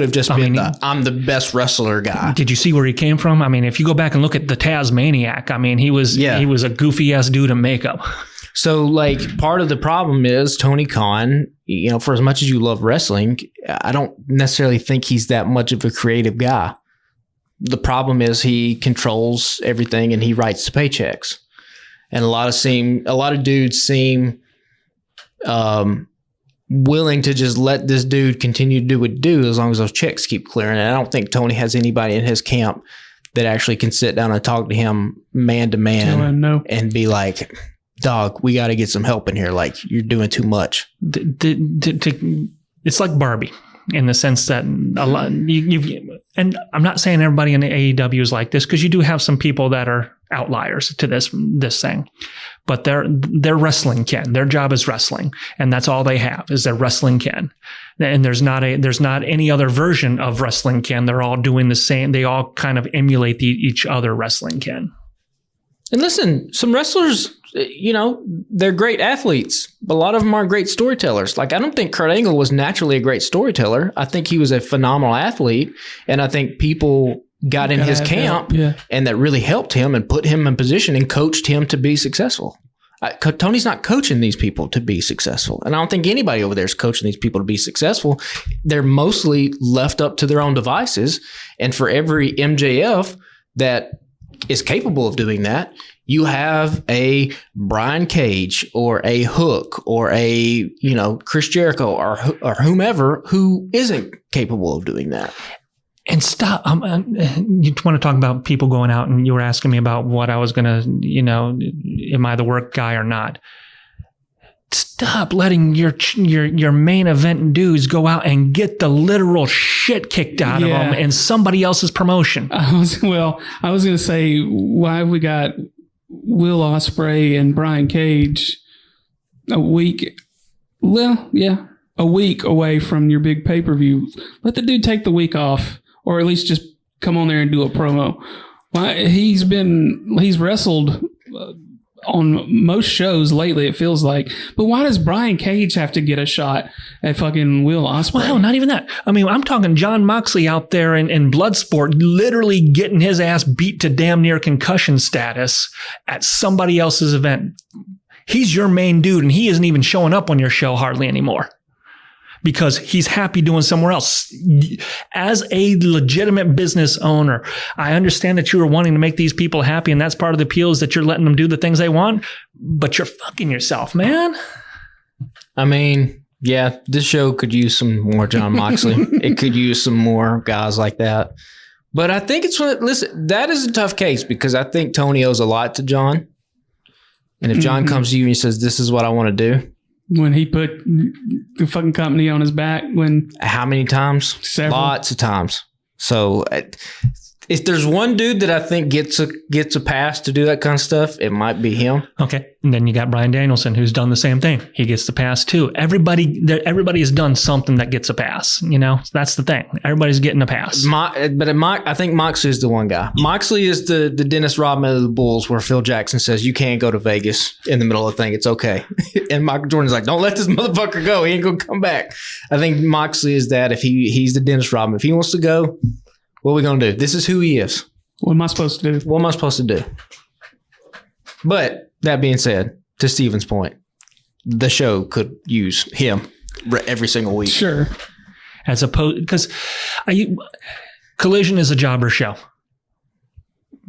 have just been I'm the best wrestler guy. Did you see where he came from? I mean, if you go back and look at the Taz Maniac, I mean, he was a goofy ass dude in makeup. So, like, part of the problem is Tony Khan, for as much as you love wrestling, I don't necessarily think he's that much of a creative guy. The problem is he controls everything and he writes the paychecks. And a lot of dudes seem willing to just let this dude continue to do what he do as long as those checks keep clearing. And I don't think Tony has anybody in his camp that actually can sit down and talk to him man to man and be like, dog, we got to get some help in here. Like, you're doing too much. It's like Barbie in the sense that a lot. And I'm not saying everybody in the AEW is like this, because you do have some people that are outliers to this thing, but they're wrestling ken. Their job is wrestling, and that's all they have is their wrestling ken. And there's not any other version of wrestling ken. They're all doing the same. They all kind of emulate each other wrestling ken. And listen, some wrestlers, they're great athletes, but a lot of them aren't great storytellers. Like, I don't think Kurt Angle was naturally a great storyteller. I think he was a phenomenal athlete, and I think people got in his camp and that really helped him and put him in position and coached him to be successful. Tony's not coaching these people to be successful, and I don't think anybody over there is coaching these people to be successful. They're mostly left up to their own devices, and for every MJF that is capable of doing that, you have a Brian Cage or a Hook or a, Chris Jericho or whomever who isn't capable of doing that. And stop. You want to talk about people going out, and you were asking me about what I was going to, am I the work guy or not? Stop letting your main event dudes go out and get the literal shit kicked out of them in somebody else's promotion. I was going to say, why have we got Will Ospreay and Brian Cage a week away from your big pay-per-view? Let the dude take the week off, or at least just come on there and do a promo. Why he's wrestled on most shows lately, it feels like. But why does Brian Cage have to get a shot at fucking Will Ospreay? Well, hell, not even that. I mean, I'm talking John Moxley out there in Bloodsport, literally getting his ass beat to damn near concussion status at somebody else's event. He's your main dude, and he isn't even showing up on your show hardly anymore because he's happy doing somewhere else. As a legitimate business owner, I understand that you are wanting to make these people happy, and that's part of the appeal is that you're letting them do the things they want, but you're fucking yourself, man. I mean, yeah, this show could use some more John Moxley. It could use some more guys like that. But I think listen, that is a tough case because I think Tony owes a lot to John. And if John comes to you and he says, this is what I want to do. When he put the fucking company on his back, how many times? Several. Lots of times. So if there's one dude that I think gets a pass to do that kind of stuff, it might be him. Okay. And then you got Bryan Danielson, who's done the same thing. He gets the pass too. Everybody has done something that gets a pass. That's the thing. Everybody's getting a pass. I think Moxley is the one guy. Moxley is the Dennis Rodman of the Bulls, where Phil Jackson says, you can't go to Vegas in the middle of the thing. It's okay. And Michael Jordan's like, don't let this motherfucker go. He ain't going to come back. I think Moxley is that. If he's the Dennis Rodman. If he wants to go, what are we going to do? This is who he is. What am I supposed to do? What am I supposed to do? But that being said, to Steven's point, the show could use him every single week. Sure. As opposed, because Collision is a jobber show.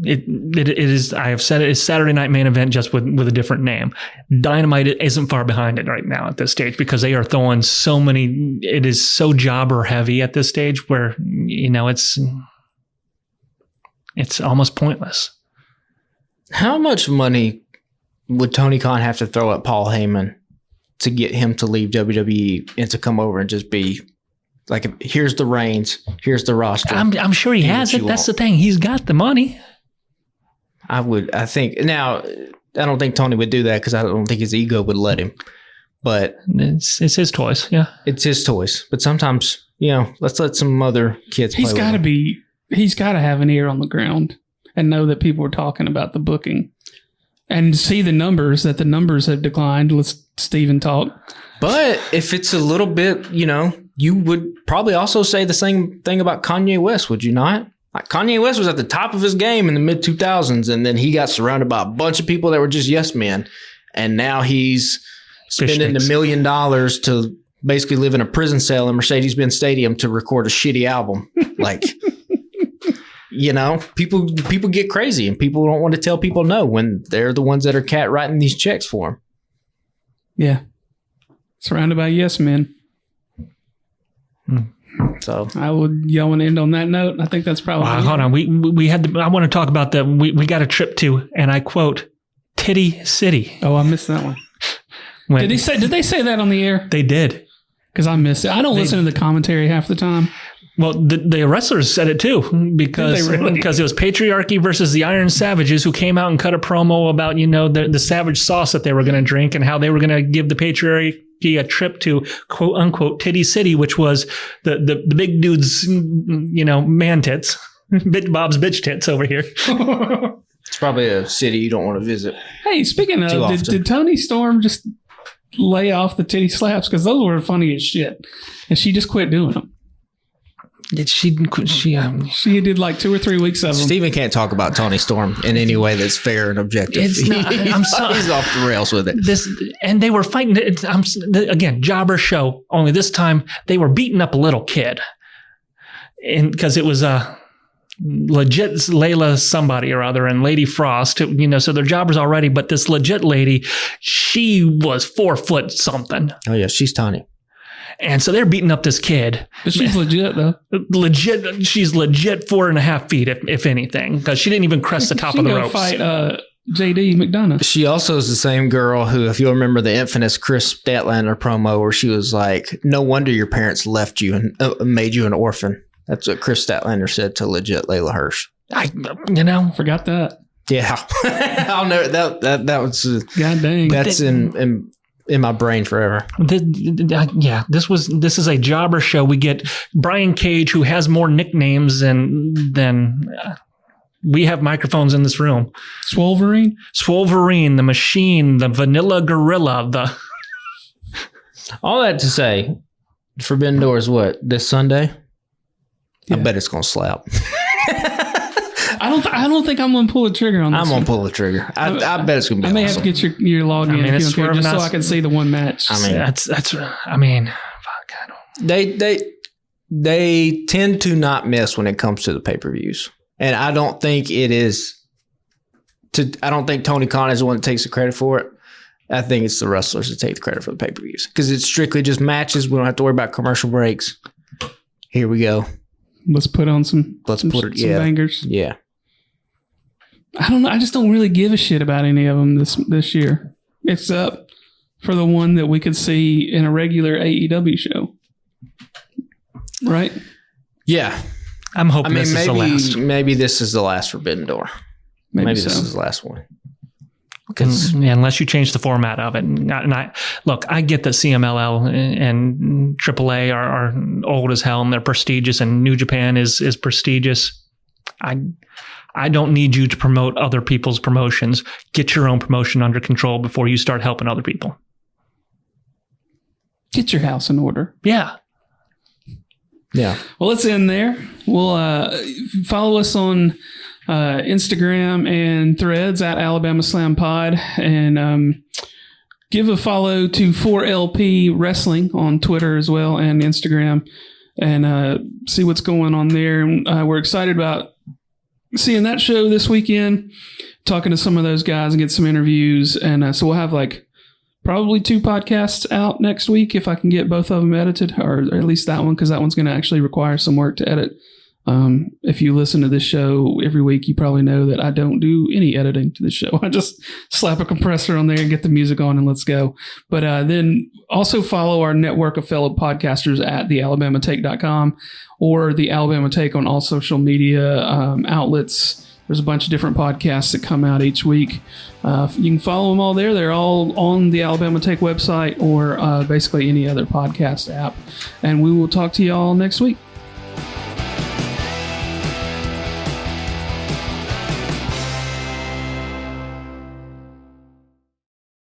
It is. I have said it is Saturday Night Main Event, just with a different name. Dynamite isn't far behind it right now at this stage because they are throwing so many. It is so jobber heavy at this stage where it's almost pointless. How much money would Tony Khan have to throw at Paul Heyman to get him to leave WWE and to come over and just be like, here's the reins, here's the roster? I'm sure he has it. That's the thing. He's got the money. I think now, I don't think Tony would do that because I don't think his ego would let him. But it's his toys. Yeah, it's his toys. But sometimes, let's let some other kids play. He's got to have an ear on the ground and know that people are talking about the booking and see the numbers have declined. Let's Steven talk. But if it's a little bit, you would probably also say the same thing about Kanye West, would you not? Like Kanye West was at the top of his game in the mid 2000s, and then he got surrounded by a bunch of people that were just yes men, and now he's spending $1 million to basically live in a prison cell in Mercedes-Benz Stadium to record a shitty album. Like, people get crazy, and people don't want to tell people no when they're the ones that are writing these checks for them. Yeah, surrounded by yes men. So I would want to end on that note. I think that's probably hold on. We had I want to talk about that. We got a trip to, and I quote, Titty City. Oh, I missed that one. Did they say that on the air? They did. Because I missed it. I don't listen to the commentary half the time. Well, the wrestlers said it too, because it was Patriarchy versus the Iron Savages, who came out and cut a promo about, the savage sauce that they were going to drink and how they were going to give the Patriarchy a trip to quote unquote Titty City, which was the big dude's, man tits, Bob's bitch tits over here. It's probably a city you don't want to visit. Hey, speaking of, did Toni Storm just lay off the titty slaps? Because those were funny as shit. And she just quit doing them. She did like 2 or 3 weeks of them. Steven can't talk about Toni Storm in any way that's fair and objective. It's not, he's off the rails with it. And they were fighting. Again, jobber show. Only this time they were beating up a little kid, and because it was a legit Layla somebody or other and Lady Frost. So they're jobbers already. But this legit lady, she was 4 foot something. Oh yeah, she's tiny. And so they're beating up this kid. But she's legit, though. Legit. She's legit 4.5 feet, if anything, because she didn't even crest the top of the ropes. Fight JD McDonough. She also is the same girl who, if you'll remember the infamous Chris Statlander promo where she was like, no wonder your parents left you and made you an orphan. That's what Chris Statlander said to legit Layla Hirsch. Forgot that. Yeah. I'll never, that was, God dang. That's in my brain forever. This is a jobber show. We get Brian Cage, who has more nicknames than we have microphones in this room. Swolverine, the Machine, the Vanilla Gorilla, all that to say, Forbidden Door is what, this Sunday? Yeah. I bet it's gonna slap. I don't think I'm gonna pull the trigger on this. I'm gonna pull the trigger. I bet it's gonna be. I may have to get your login if you don't care, just so I can see the one match. I mean, that's. I mean, fuck. I don't. They tend to not miss when it comes to the pay-per-views, and I don't think it is. I don't think Tony Khan is the one that takes the credit for it. I think it's the wrestlers that take the credit for the pay-per-views because it's strictly just matches. We don't have to worry about commercial breaks. Here we go. Let's put on some bangers. Yeah. I don't know. I just don't really give a shit about any of them this year, except for the one that we could see in a regular AEW show. Right? Yeah. I'm hoping this is the last. Maybe this is the last Forbidden Door. Maybe this is the last one. Unless you change the format of it. And I get that CMLL and AAA are old as hell and they're prestigious, and New Japan is prestigious. I don't need you to promote other people's promotions. Get your own promotion under control before you start helping other people. Get your house in order. Yeah. Yeah. Well, let's end there. We'll follow us on Instagram and Threads at Alabama Slam Pod, and give a follow to 4LP Wrestling on Twitter as well and Instagram, and see what's going on there. We're excited about seeing that show this weekend, talking to some of those guys and get some interviews, and so we'll have probably 2 podcasts out next week if I can get both of them edited, or at least that one, because that one's going to actually require some work to edit. If you listen to this show every week, you probably know that I don't do any editing to this show. I just slap a compressor on there and get the music on and let's go. But then also follow our network of fellow podcasters at thealabamatake.com or The Alabama Take on all social media outlets. There's a bunch of different podcasts that come out each week. You can follow them all there. They're all on the Alabama Take website or basically any other podcast app. And we will talk to you all next week.